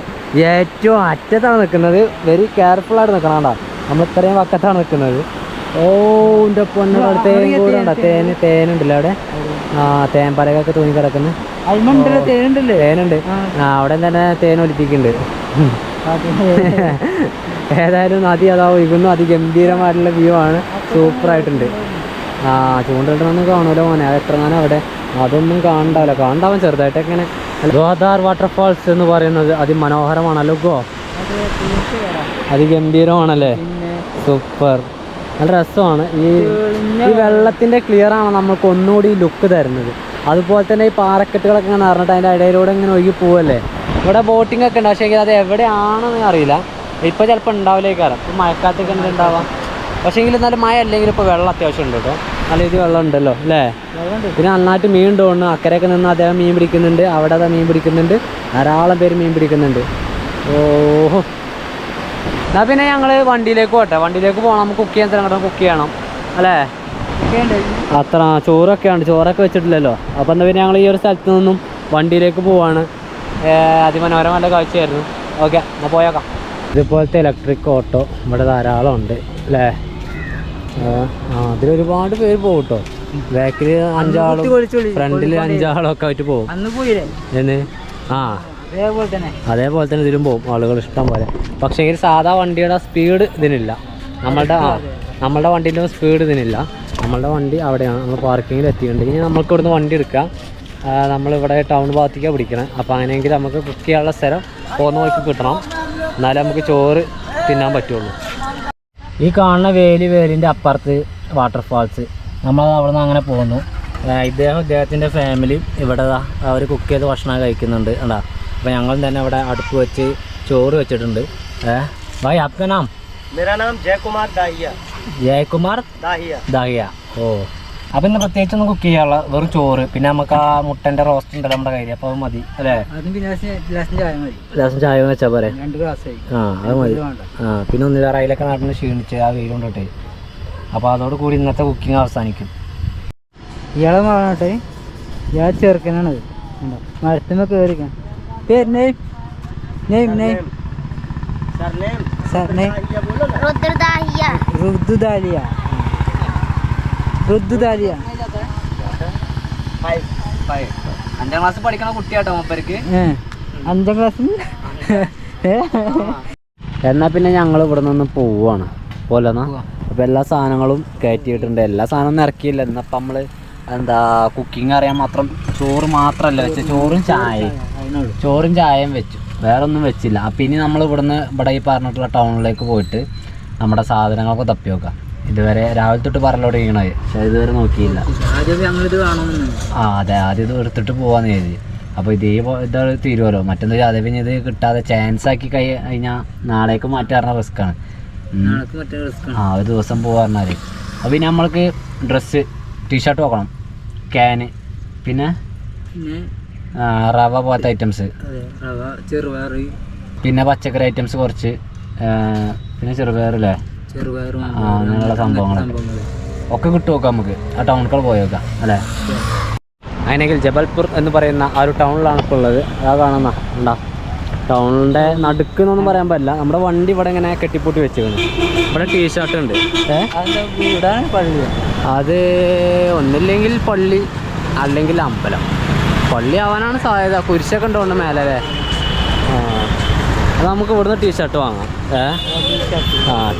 ഏറ്റവും അറ്റത്താണ് നിൽക്കുന്നത്. വെരി കെയർഫുള്ളായിട്ട് നിൽക്കണം കേട്ടോ. നമ്മൾ ഇത്രയും വക്കത്താണ് നിൽക്കുന്നത്. ഓ എൻ്റെ പൊന്നോട് തേൻ കൂടെ ഉണ്ടോ? തേനുണ്ടല്ലോ അവിടെ. ആ, തേൻ പലകൊക്കെ തൂങ്ങി കിടക്കുന്നു. തേനുണ്ട്. ആ, അവിടെ തന്നെ തേൻ ഒലിപ്പിക്കുന്നുണ്ട്. ഏതായാലും നദി അതാ ഒഴുകുന്നു. അതിഗംഭീരമായിട്ടുള്ള വ്യൂ ആണ്, സൂപ്പറായിട്ടുണ്ട്. ആ, ചൂണ്ടിട്ടൊന്നും കാണൂല മോനെ. അത് എത്രങ്ങാനും അവിടെ അതൊന്നും കാണണ്ടാവും ചെറുതായിട്ടൊക്കെ ഇങ്ങനെ. ദ്വാദാർ വാട്ടർഫാൾസ് എന്ന് പറയുന്നത് അതിമനോഹരമാണല്ലോ ഗോ. അതിഗംഭീരമാണല്ലേ, സൂപ്പർ. നല്ല രസമാണ്. ഈ വെള്ളത്തിൻ്റെ ക്ലിയറാണ് നമ്മൾക്ക് ഒന്നുകൂടി ലുക്ക് തരുന്നത്. അതുപോലെ തന്നെ ഈ പാറക്കെട്ടുകളൊക്കെ ഇങ്ങനെ നിറഞ്ഞിട്ട് അതിൻ്റെ ഇടയിലൂടെ ഇങ്ങനെ ഒഴുകി പോവല്ലേ. ഇവിടെ ബോട്ടിംഗ് ഒക്കെ ഉണ്ട്, പക്ഷേ അത് എവിടെയാണെന്ന് അറിയില്ല. ഇപ്പോൾ ചിലപ്പോൾ ഉണ്ടാവില്ലേക്കാരം. ഇപ്പോൾ മഴക്കാലത്തൊക്കെ ഉണ്ടാവാം. പക്ഷേ എങ്കിലും എന്നാലും മഴ അല്ലെങ്കിൽ ഇപ്പോൾ വെള്ളം അത്യാവശ്യം ഉണ്ട് കേട്ടോ. നല്ല രീതിയിൽ വെള്ളം ഉണ്ടല്ലോ അല്ലേ. പിന്നെ നന്നായിട്ട് മീൻ തോന്നുന്നു. അക്കരയൊക്കെ നിന്ന് അദ്ദേഹം മീൻ പിടിക്കുന്നുണ്ട്, അവിടെ അതാ മീൻ പിടിക്കുന്നുണ്ട്, ധാരാളം പേര് മീൻ പിടിക്കുന്നുണ്ട്. ഓഹോ, എന്നാൽ പിന്നെ ഞങ്ങൾ വണ്ടിയിലേക്ക് പോട്ടെ. വണ്ടിയിലേക്ക് പോകണം. നമുക്ക് കുക്ക് ചെയ്യാൻ സ്ഥലം കുക്ക് ചെയ്യണം അല്ലേ. അത്ര ചോറൊക്കെ ഉണ്ട്, ചോറൊക്കെ വെച്ചിട്ടില്ലല്ലോ. അപ്പോൾ എന്താ പിന്നെ ഞങ്ങൾ ഈ ഒരു സ്ഥലത്ത് നിന്നും വണ്ടിയിലേക്ക് പോവാണ്. അതിമനോഹരമായ കാഴ്ചയായിരുന്നു. ഓക്കെ, എന്നാൽ പോയേക്കാം. ഇതുപോലത്തെ ഇലക്ട്രിക് ഓട്ടോ ഇവിടെ ധാരാളം ഉണ്ട് അല്ലേ. അതിലൊരുപാട് പേര് പോകും കേട്ടോ. ബാക്കിൽ 5 ആളും ഫ്രണ്ടിൽ 5 ആളൊക്കെ ആയിട്ട് പോകും. എന്ന് ആ അതേപോലെ തന്നെ ഇതിലും പോകും ആളുകൾ ഇഷ്ടം പോലെ. പക്ഷേ ഈ സാധാ വണ്ടിയുടെ സ്പീഡ് ഇതിനില്ല. നമ്മളുടെ വണ്ടിയിലും സ്പീഡ് ഇതിനില്ല. നമ്മളുടെ വണ്ടി അവിടെയാണ്, നമ്മൾ പാർക്കിങ്ങിൽ എത്തിയിട്ടുണ്ട്. ഇനി നമുക്ക് ഇവിടുന്ന് വണ്ടി എടുക്കാം. നമ്മളിവിടെ ടൗൺ ഭാഗത്തേക്കാണ് പിടിക്കണം. അപ്പോൾ അങ്ങനെയെങ്കിൽ നമുക്ക് കുക്ക് ചെയ്യാനുള്ള സ്ഥലം പോകുന്ന വഴിക്ക് കിട്ടണം, എന്നാലേ നമുക്ക് ചോറ് തിന്നാൻ പറ്റുള്ളൂ. ഈ കാണുന്ന വേലിൻ്റെ അപ്പുറത്ത് വാട്ടർഫാൾസ്. നമ്മൾ അവിടെ നിന്ന് അങ്ങനെ പോകുന്നു. ഇദ്ദേഹത്തിൻ്റെ ഫാമിലി ഇവിടെ അവർ കുക്ക് ചെയ്ത് ഭക്ഷണം കഴിക്കുന്നുണ്ട് കണ്ടാ. അപ്പോൾ ഞങ്ങളും തന്നെ ഇവിടെ അടുപ്പ് വെച്ച് ചോറ് വെച്ചിട്ടുണ്ട്. ഭായ് ആപ്കാ നാം? मेरा नाम जयकुमार दाहिया. ജയകുമാർ ദാഹിയ. ഓ, അപ്പം ഇന്ന് പ്രത്യേകിച്ചൊന്നും കുക്ക് ചെയ്യാനുള്ള വെറും ചോറ്, പിന്നെ നമുക്ക് ആ മുട്ടൻ്റെ റോസ്റ്റ് ഉണ്ടല്ലോ നമ്മുടെ കയ്യിൽ, അപ്പോൾ അത് മതി അല്ലേ. ഗ്ലാസും ചായ വെച്ചാൽ പോരെ. ആ, അത് മതി. ആ, പിന്നെ ഒന്നില്ല റയിലൊക്കെ നടന്ന് ക്ഷീണിച്ച് ആ വെയിൽ കൊണ്ടിട്ട്. അപ്പോൾ അതോട് കൂടി ഇന്നത്തെ കുക്കിംഗ് അവസാനിക്കും. ഇയാളെ മാറട്ടെ, ഇയാൾ ചെറുക്കനാണ്. മരത്തുമ്പോ കേറിക്കാൻ പേര് name name name sir name റുദ്ദുദാലിയ റുദ്ദുദാലിയ. 5ാം ക്ലാസ് പഠിക്കണ കുട്ടിയാട്ടോ മൂപ്പർക്ക്. 5ാം ക്ലാസ്സിൽ. എന്നാൽ പിന്നെ ഞങ്ങൾ ഇവിടെ നിന്ന് പോവാണ് പോലെന്നാ. അപ്പോൾ എല്ലാ സാധനങ്ങളും കയറ്റിയിട്ടുണ്ട്. എല്ലാ സാധനവും ഇറക്കിയില്ല. എന്നപ്പം നമ്മൾ എന്താ കുക്കിംഗ് അറിയാൻ മാത്രം ചോറ് മാത്രമല്ല വെച്ച, ചോറും ചായയും വെച്ചു, വേറെ ഒന്നും വെച്ചില്ല. അപ്പം ഇനി നമ്മൾ ഇവിടെ ഈ പറഞ്ഞിട്ടുള്ള ടൗണിലേക്ക് പോയിട്ട് നമ്മുടെ സാധനങ്ങളൊക്കെ തപ്പി നോക്കാം. ഇതുവരെ രാവിലെ തൊട്ട് പറഞ്ഞോട് ചെയ്യണത്, പക്ഷേ ഇതുവരെ നോക്കിയില്ല. അതെ, ആദ്യം ഇത് എടുത്തിട്ട് പോവാന്ന് കരുതി. അപ്പോൾ ഇത് തീരുമല്ലോ. മറ്റൊന്നും അതേ പിന്നെ ഇത് കിട്ടാതെ ചാൻസ് ആക്കി കഴിഞ്ഞാൽ നാളേക്ക് മാറ്റാറുള്ള റിസ്ക്കാണ്. ഒരു ദിവസം പോകാറുണ്ടാല്. അപ്പോൾ പിന്നെ നമ്മൾക്ക് ഡ്രസ്സ്, ടീഷർട്ട് നോക്കണം, ക്യാന്, പിന്നെ റവ പോലത്തെ ഐറ്റംസ്, പിന്നെ പച്ചക്കറി ഐറ്റംസ് കുറച്ച്, പിന്നെ ചെറുപയറില്ലേ, അങ്ങനെയുള്ള സംഭവങ്ങൾ ഒക്കെ കിട്ടും നോക്കാം നമുക്ക്. ആ ടൗണിൽ പോയി നോക്കാം അല്ലേ. അങ്ങനെയെങ്കിൽ ജബൽപൂർ എന്ന് പറയുന്ന ആ ഒരു ടൗണിലാണ് ഇപ്പോൾ ഉള്ളത്. അതാ കാണുന്ന ഉണ്ടാ ടൗണിൻ്റെ നടുക്കെന്നൊന്നും പറയാൻ പറ്റില്ല. നമ്മുടെ വണ്ടി ഇവിടെ ഇങ്ങനെ കെട്ടിപ്പൂട്ടി വെച്ചിരിക്കുന്നു. ഇവിടെ ടീഷർട്ട് ഉണ്ട്. പള്ളി അത് ഒന്നില്ലെങ്കിൽ പള്ളി അല്ലെങ്കിൽ അമ്പലം. പള്ളി ആവാനാണ് സാധ്യത. കുരിശൊക്കെ ഉണ്ടോണ്ട് മേലെ അല്ലേ. അത് നമുക്ക് ഇവിടുന്ന് ടീഷർട്ട് വാങ്ങാം.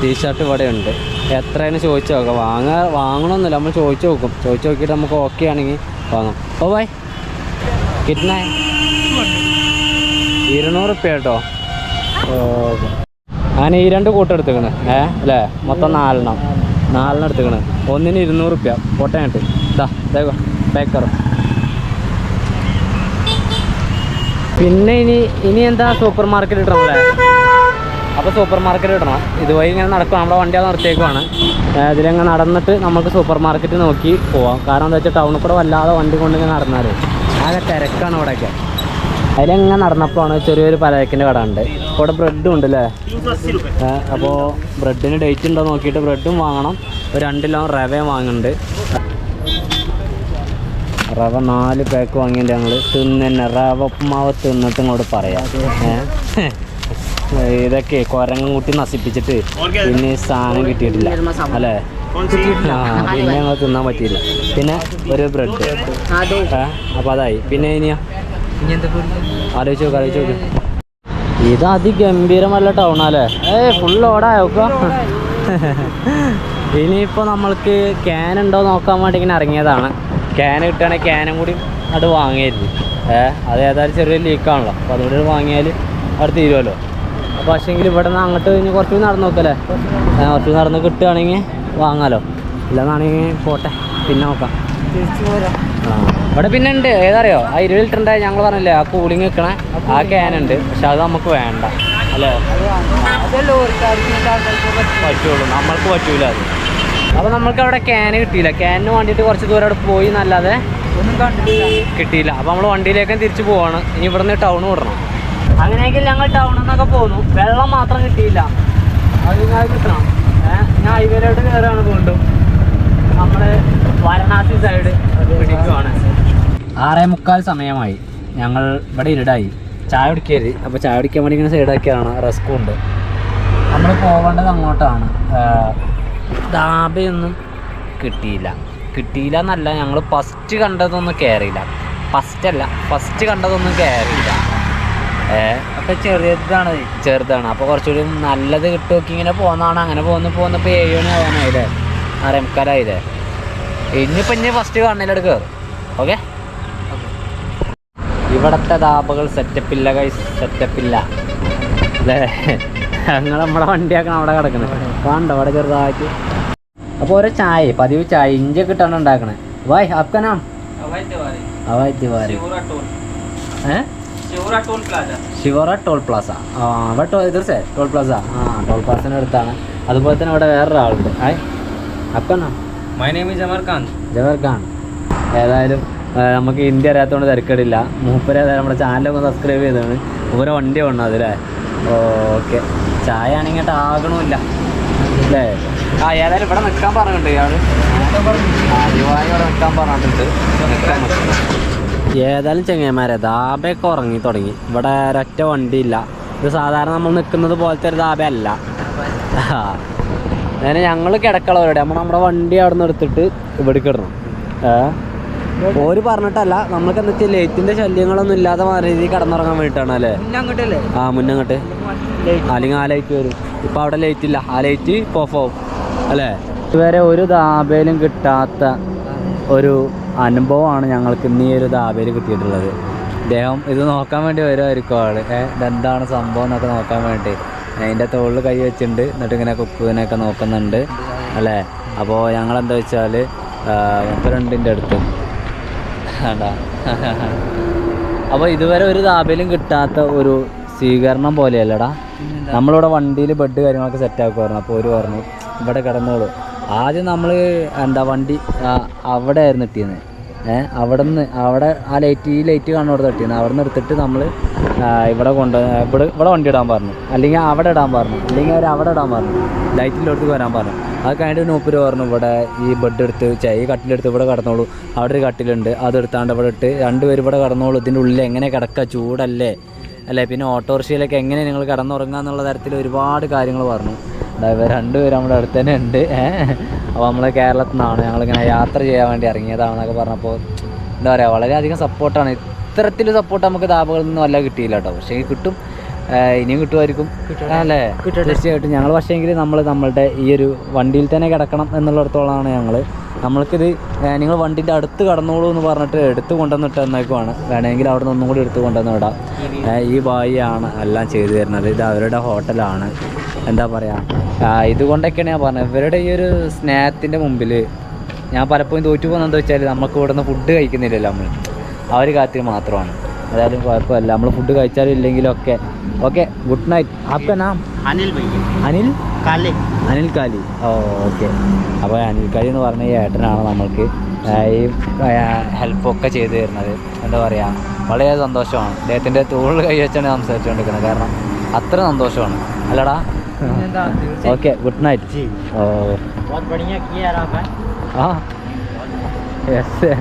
ടീഷർട്ട് ഇവിടെ ഉണ്ട്. എത്രയാണ് ചോദിച്ചു നോക്കാം. വാങ്ങണമെന്നില്ല, നമ്മൾ ചോദിച്ചു നോക്കും. ചോദിച്ചു നോക്കിയിട്ട് നമുക്ക് ഓക്കെ ആണെങ്കിൽ വാങ്ങാം. ഓ ബൈ കിട്ടണേ 200 റുപ്യ കേട്ടോ. അങ്ങനെ ഈ 2 കൂട്ടം എടുത്തേക്കണ് അല്ലേ. മൊത്തം 4 എടുത്തേക്കണ്. ഒന്നിന് 200 റുപ്യ പൊട്ടനായിട്ട്. ഇതാ ബേക്കറും. പിന്നെ ഇനി എന്താ സൂപ്പർ മാർക്കറ്റ് ഇടണമല്ലേ. അപ്പോൾ സൂപ്പർ മാർക്കറ്റ് ഇടണം. ഇതുവഴി ഇങ്ങനെ നടക്കും. നമ്മുടെ വണ്ടി അത് നിർത്തിയേക്കുവാണ്. ഇതിലങ്ങനെ നടന്നിട്ട് നമുക്ക് സൂപ്പർ മാർക്കറ്റ് നോക്കി പോവാം. കാരണം എന്താ വെച്ചാൽ ടൗണിൽ കൂടെ വല്ലാതെ വണ്ടി കൊണ്ടിങ്ങനെ നടന്നാൽ ആകെ തിരക്കാണ് ഇവിടെയൊക്കെ. അതിലെങ്ങനെ നടന്നപ്പോഴാണ് ചെറിയൊരു പലചരക്കിൻ്റെ കട ഉണ്ട്. അപ്പോൾ ഇവിടെ ബ്രെഡും ഉണ്ട് അല്ലേ. അപ്പോൾ ബ്രെഡിന് ഡേറ്റ് ഉണ്ടോ നോക്കിയിട്ട് ബ്രെഡും വാങ്ങണം. ഒരു 2 കിലോ റവയും വാങ്ങുന്നുണ്ട്. റവ 4 പാക്ക് വാങ്ങിയിട്ട് ഞങ്ങൾ തിന്നെ. റവ ഉപ്പുമാവ് തിന്നിട്ട് ഇങ്ങോട്ട് പറയാം. ഇതൊക്കെ കുരങ്ങും കൂട്ടി നശിപ്പിച്ചിട്ട് പിന്നെ സാധനം കിട്ടിയിട്ടില്ല അല്ലേ. പിന്നെ ഞങ്ങൾ തിന്നാൻ പറ്റിയില്ല. പിന്നെ ഒരു ബ്രെഡ്. അപ്പോൾ അതായി. പിന്നെ ഇനിയാ ആലോചിച്ച് നോക്ക്. ഇത് അതിഗംഭീരമല്ല ടൗണല്ലേ. ഫുൾ ഓടായോക്ക. ഇനിയിപ്പോൾ നമ്മൾക്ക് ക്യാൻ ഉണ്ടോ നോക്കാൻ വേണ്ടി ഇങ്ങനെ ഇറങ്ങിയതാണ്. ക്യാൻ കിട്ടുകയാണെങ്കിൽ ക്യാനും കൂടി അത് വാങ്ങിയായിരുന്നു. അത് ഏതായാലും ചെറിയൊരു ലീക്കാണല്ലോ. അപ്പോൾ അതുകൊണ്ട് വാങ്ങിയാൽ അവിടെ തീരുമല്ലോ. അപ്പോൾ പക്ഷേങ്കിൽ ഇവിടെ നിന്ന് അങ്ങോട്ട് കഴിഞ്ഞ് കുറച്ച് നടന്ന് നോക്കല്ലേ. കുറച്ച് നടന്ന് കിട്ടുകയാണെങ്കിൽ വാങ്ങാമല്ലോ. ഇല്ലെന്നാണെങ്കിൽ പോട്ടെ, പിന്നെ നോക്കാം. ഇവിടെ പിന്നെ ഉണ്ട് ഏതറിയോ, ആ 20 ലിറ്ററിൻ്റെ ഞങ്ങൾ പറഞ്ഞില്ലേ ആ കൂളിങ് വെക്കണേ ആ ക്യാനുണ്ട്. പക്ഷെ അത് നമുക്ക് വേണ്ട അല്ലേ. പറ്റുള്ളൂ, നമ്മൾക്ക് പറ്റൂല അത്. അപ്പോൾ നമ്മൾക്ക് അവിടെ ക്യാന് കിട്ടിയില്ല. ക്യാനിന് വേണ്ടിയിട്ട് കുറച്ച് ദൂരം അവിടെ പോയി എന്നല്ലാതെ ഒന്നും കിട്ടിയില്ല. അപ്പോൾ നമ്മൾ വണ്ടിയിലേക്കും തിരിച്ച് പോവാണ്. ഇനി ഇവിടെ നിന്ന് ടൗൺ വിടണം. അങ്ങനെയെങ്കിൽ ഞങ്ങൾ ടൗണിൽ നിന്നൊക്കെ പോന്നു. വെള്ളം മാത്രം കിട്ടിയില്ല, അത് ഞാൻ കിട്ടണം. ഞാൻ ഹൈവേയിലോട്ട് കയറുകയാണ് വീണ്ടും. നമ്മൾ വാരണാസി സൈഡ് പിടിക്കുവാണ്. 6:45 സമയമായി. ഞങ്ങൾ ഇവിടെ ഇരുടായി. ചായ കുടിക്കരുത്. അപ്പോൾ ചായ കുടിക്കാൻ വേണ്ടി ഇങ്ങനെ സൈഡാക്കിയാണ്. റസ്കും ഉണ്ട്. നമ്മൾ പോകേണ്ടത് അങ്ങോട്ടാണ്. ധാബയൊന്നും കിട്ടിയില്ല എന്നല്ല, ഞങ്ങൾ ഫസ്റ്റ് കണ്ടതൊന്നും കയറിയില്ല. ഫസ്റ്റ് കണ്ടതൊന്നും കയറിയില്ല. അപ്പോൾ ചെറുതാണ്. അപ്പോൾ കുറച്ചുകൂടി നല്ലത് കിട്ടുമൊക്കെ ഇങ്ങനെ പോകുന്നതാണ്. അങ്ങനെ പോന്നപ്പോൾ 7 മണി ആവാനായില്ലേ, 6:45 ഇനി ഫസ്റ്റ് കാണുന്നതിലോട്ട് കയറും. ഓക്കെ. ഇവിടുത്തെ ധാബകൾ സെറ്റപ്പില്ല അല്ലേ. ഞങ്ങൾ നമ്മുടെ വണ്ടിയാക്കണം അവിടെ കിടക്കണേ. കാണണ്ട അവിടെ ചെറുതാക്കി. അപ്പോൾ ഓരോ ചായ, പതിവ് ചായ ഇഞ്ചൊക്കെ ഇട്ടാണ് ഉണ്ടാക്കണേ. വായ് ആപ്കനാം ശിവറ ടോൾ പ്ലാസ. ഇവിടെ ഇതേ ടോൾ പ്ലാസ. ടോൾ പ്ലാസിൻ്റെ അടുത്താണ്. അതുപോലെ തന്നെ ഇവിടെ വേറൊരാളുണ്ട്. ആപ്കനാം My name is Jamar Khan. ഏതായാലും നമുക്ക് ഹിന്ദി അറിയാത്തതുകൊണ്ട് തിരക്കേടില്ല. മൂപ്പര് ഏതായാലും നമ്മുടെ ചാനലൊക്കെ സബ്സ്ക്രൈബ് ചെയ്തതാണ്. മൂപ്പരെ വണ്ടി വേണം അതില്ലേ. ഓക്കെ. ചായ ആണെങ്കിൽ ആകണമില്ല അല്ലേ. ഏതായാലും ഇവിടെ നിൽക്കാൻ പറഞ്ഞിട്ടുണ്ട് ഇയാൾ. ദിവായി ഇവിടെ നിൽക്കാൻ പറഞ്ഞിട്ടുണ്ട്. ഏതായാലും ചെങ്ങന്മാരെ ധാബയൊക്കെ ഉറങ്ങി തുടങ്ങി. ഇവിടെ ഒരൊറ്റ വണ്ടിയില്ല. ഇത് സാധാരണ നമ്മൾ നിൽക്കുന്നത് പോലത്തെ ഒരു ധാബ അല്ല. അങ്ങനെ ഞങ്ങൾ കിടക്കളവരുടെ നമ്മുടെ വണ്ടി അവിടെ നിന്ന് എടുത്തിട്ട് ഇവിടേക്ക് ഇടണം. ഓര് പറഞ്ഞിട്ടല്ല, നമുക്ക് എന്താ വെച്ചാൽ ലൈറ്റിൻ്റെ ശല്യങ്ങളൊന്നും ഇല്ലാതെ രീതിയിൽ കിടന്നുറങ്ങാൻ വേണ്ടിയിട്ടാണ് അല്ലേ? മുന്നങ്ങോട്ട് അല്ലെങ്കിൽ ആ ലൈറ്റ് വരും. ഇപ്പം അവിടെ ലൈറ്റ് ഇല്ല, ആ ലൈറ്റ് ഓഫ് ആവും അല്ലേ? ഇതുവരെ ഒരു ധാബയിലും കിട്ടാത്ത ഒരു അനുഭവമാണ് ഞങ്ങൾക്ക് ഇന്ന് ഈ ഒരു ധാബയിൽ കിട്ടിയിട്ടുള്ളത്. അദ്ദേഹം ഇത് നോക്കാൻ വേണ്ടി വരുമായിരിക്കും ആള്. ഇതെന്താണ് സംഭവം എന്നൊക്കെ നോക്കാൻ വേണ്ടി അതിൻ്റെ തോളിൽ കൈ വെച്ചിട്ടുണ്ട്. എന്നിട്ട് ഇങ്ങനെ കുക്കുവിനെയൊക്കെ നോക്കുന്നുണ്ട് അല്ലേ? അപ്പോൾ ഞങ്ങളെന്താ വെച്ചാൽ മുപ്പരണ്ടിൻ്റെ അടുത്ത് വേണ്ട. അപ്പോൾ ഇതുവരെ ഒരു ധാബയിലും കിട്ടാത്ത ഒരു സ്വീകരണം പോലെയല്ലടാ. നമ്മളിവിടെ വണ്ടിയിൽ ബെഡ് കാര്യങ്ങളൊക്കെ സെറ്റാക്കുമായിരുന്നു. അപ്പോൾ ഒരു പറഞ്ഞു ഇവിടെ കിടന്നോളൂ. ആദ്യം നമ്മൾ വണ്ടി അവിടെ ആയിരുന്നു ഇട്ടിരുന്നത്. അവിടെ ആ ഈ ലൈറ്റ് കാണുന്നവിടെ തട്ടിയിരുന്നു. അവിടെ നിന്ന് എടുത്തിട്ട് നമ്മൾ ഇവിടെ ഇവിടെ വണ്ടി ഇടാൻ പറഞ്ഞു, അല്ലെങ്കിൽ അവിടെ ഇടാൻ പറഞ്ഞു, അല്ലെങ്കിൽ അവർ അവിടെ ഇടാൻ പറഞ്ഞു, ലൈറ്റിൻ്റെ അടുത്ത് വരാൻ പറഞ്ഞു. അത് കഴിഞ്ഞിട്ട് മൂപ്പര് പറഞ്ഞു ഇവിടെ ഈ ബെഡ് എടുത്ത് ഈ കട്ടിലെടുത്ത് ഇവിടെ കിടന്നോളൂ, അവിടെ ഒരു കട്ടിലുണ്ട് അതെടുത്താണ്ട് ഇവിടെ ഇട്ട് രണ്ടുപേരും ഇവിടെ കിടന്നോളൂ, ഇതിൻ്റെ ഉള്ളിൽ എങ്ങനെ കിടക്കുക, ചൂടല്ലേ അല്ലേ, പിന്നെ ഓട്ടോറിക്ഷയിലൊക്കെ എങ്ങനെ നിങ്ങൾ കിടന്നുറങ്ങുക എന്നുള്ള തരത്തിൽ ഒരുപാട് കാര്യങ്ങൾ പറഞ്ഞു. ഇവർ രണ്ടുപേരും നമ്മുടെ അടുത്ത് തന്നെ ഉണ്ട്. അപ്പോൾ നമ്മൾ കേരളത്തിൽ നിന്നാണ്, ഞങ്ങളിങ്ങനെ യാത്ര ചെയ്യാൻ വേണ്ടി ഇറങ്ങിയതാണെന്നൊക്കെ പറഞ്ഞപ്പോൾ എന്താ പറയുക, വളരെയധികം സപ്പോർട്ടാണ്. ഇത്തരത്തിൽ സപ്പോർട്ട് നമുക്ക് ധാബകളിൽ നിന്നും വല്ല കിട്ടിയില്ല കേട്ടോ. പക്ഷേ കിട്ടും, ഇനിയും കിട്ടുമായിരിക്കും അല്ലേ? തീർച്ചയായിട്ടും. ഞങ്ങൾ പക്ഷേങ്കിൽ നമ്മളുടെ ഈ ഒരു വണ്ടിയിൽ തന്നെ കിടക്കണം എന്നുള്ളിടത്തോളമാണ് നമ്മൾക്കിത് നിങ്ങൾ വണ്ടിൻ്റെ അടുത്ത് കടന്നോളൂ എന്ന് പറഞ്ഞിട്ട് എടുത്ത് കൊണ്ടുവന്നിട്ട് എന്നേക്കുവാണ്. വേണമെങ്കിൽ അവിടെ നിന്ന് ഒന്നും കൂടി എടുത്ത് കൊണ്ടുവന്ന് വിടാം. ഈ ബായിയാണ് എല്ലാം ചെയ്തു തരുന്നത്. ഇത് അവരുടെ ഹോട്ടലാണ്. എന്താ പറയുക, ഇതുകൊണ്ടൊക്കെയാണ് ഞാൻ പറഞ്ഞത്, ഇവരുടെ ഈ ഒരു സ്നേഹത്തിൻ്റെ മുമ്പിൽ ഞാൻ പലപ്പോഴും തോറ്റു പോകുന്നത് എന്താ വെച്ചാൽ നമുക്ക് ഇവിടെ നിന്ന് ഫുഡ് കഴിക്കുന്നില്ലല്ലോ. ആ ഒരു കാര്യത്തിൽ മാത്രമാണ്. ഏതായാലും കുഴപ്പമില്ല, നമ്മൾ ഫുഡ് കഴിച്ചാലും ഇല്ലെങ്കിലും ഒക്കെ ഓക്കെ. Good night. ആപ്കാ നാം? അനിൽ കാലി. ഓ ഓക്കെ. അപ്പോൾ അനിൽ കാലി എന്ന് പറഞ്ഞ ഈ ഏട്ടനാണ് നമ്മൾക്ക് ഈ ഹെൽപ്പൊക്കെ ചെയ്തു തരുന്നത്. എന്താ പറയുക, വളരെ സന്തോഷമാണ്. അദ്ദേഹത്തിൻ്റെ തോളിൽ കൈ വെച്ചാണ് സംസാരിച്ചുകൊണ്ടിരിക്കുന്നത്. കാരണം അത്ര സന്തോഷമാണ് അല്ലടാ? Okay, good night. ഓ ആ യെസ്.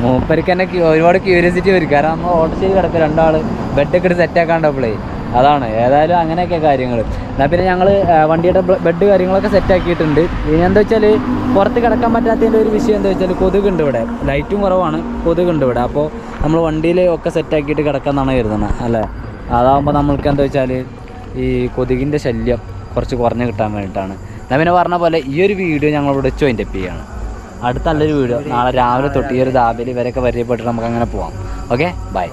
മൂപ്പർക്ക് തന്നെ ഒരുപാട് ക്യൂരിയോസിറ്റി വരും. കാരണം നമ്മൾ ഓർഡർ ചെയ്ത് കിടക്കുക രണ്ടാൾ ബെഡൊക്കെ എടുത്ത് സെറ്റാക്കാണ്ടപ്പോഴേ അതാണ്. ഏതായാലും അങ്ങനെയൊക്കെ കാര്യങ്ങൾ. എന്നാൽ പിന്നെ ഞങ്ങൾ വണ്ടിയുടെ ബെഡ് കാര്യങ്ങളൊക്കെ സെറ്റാക്കിയിട്ടുണ്ട്. ഇനി എന്താ വെച്ചാൽ പുറത്ത് കിടക്കാൻ പറ്റാത്തതിൻ്റെ ഒരു വിഷയം എന്താ വെച്ചാൽ കൊതുകുണ്ട് ഇവിടെ, ലൈറ്റും കുറവാണ്, കൊതുകുണ്ട് ഇവിടെ. അപ്പോൾ നമ്മൾ വണ്ടിയിൽ ഒക്കെ സെറ്റാക്കിയിട്ട് കിടക്കാമെന്നാണ് കരുതുന്നത് അല്ലേ? അതാകുമ്പോൾ നമ്മൾക്ക് എന്താ വെച്ചാൽ ഈ കൊതുകിൻ്റെ ശല്യം കുറച്ച് കുറഞ്ഞ് കിട്ടാൻ വേണ്ടിയിട്ടാണ്. എന്നാൽ പിന്നെ പറഞ്ഞ പോലെ ഈ ഒരു വീഡിയോ ഞങ്ങളിവിടെ വെച്ച് വൈൻഡപ്പ് ചെയ്യുകയാണ്. അടുത്ത നല്ലൊരു വീഡിയോ നാളെ രാവിലെ തൊട്ട് ഈ ഒരു ധാബയിൽ ഇവരൊക്കെ പരിചയപ്പെട്ടിട്ട് നമുക്ക് അങ്ങനെ പോവാം. Okay, by.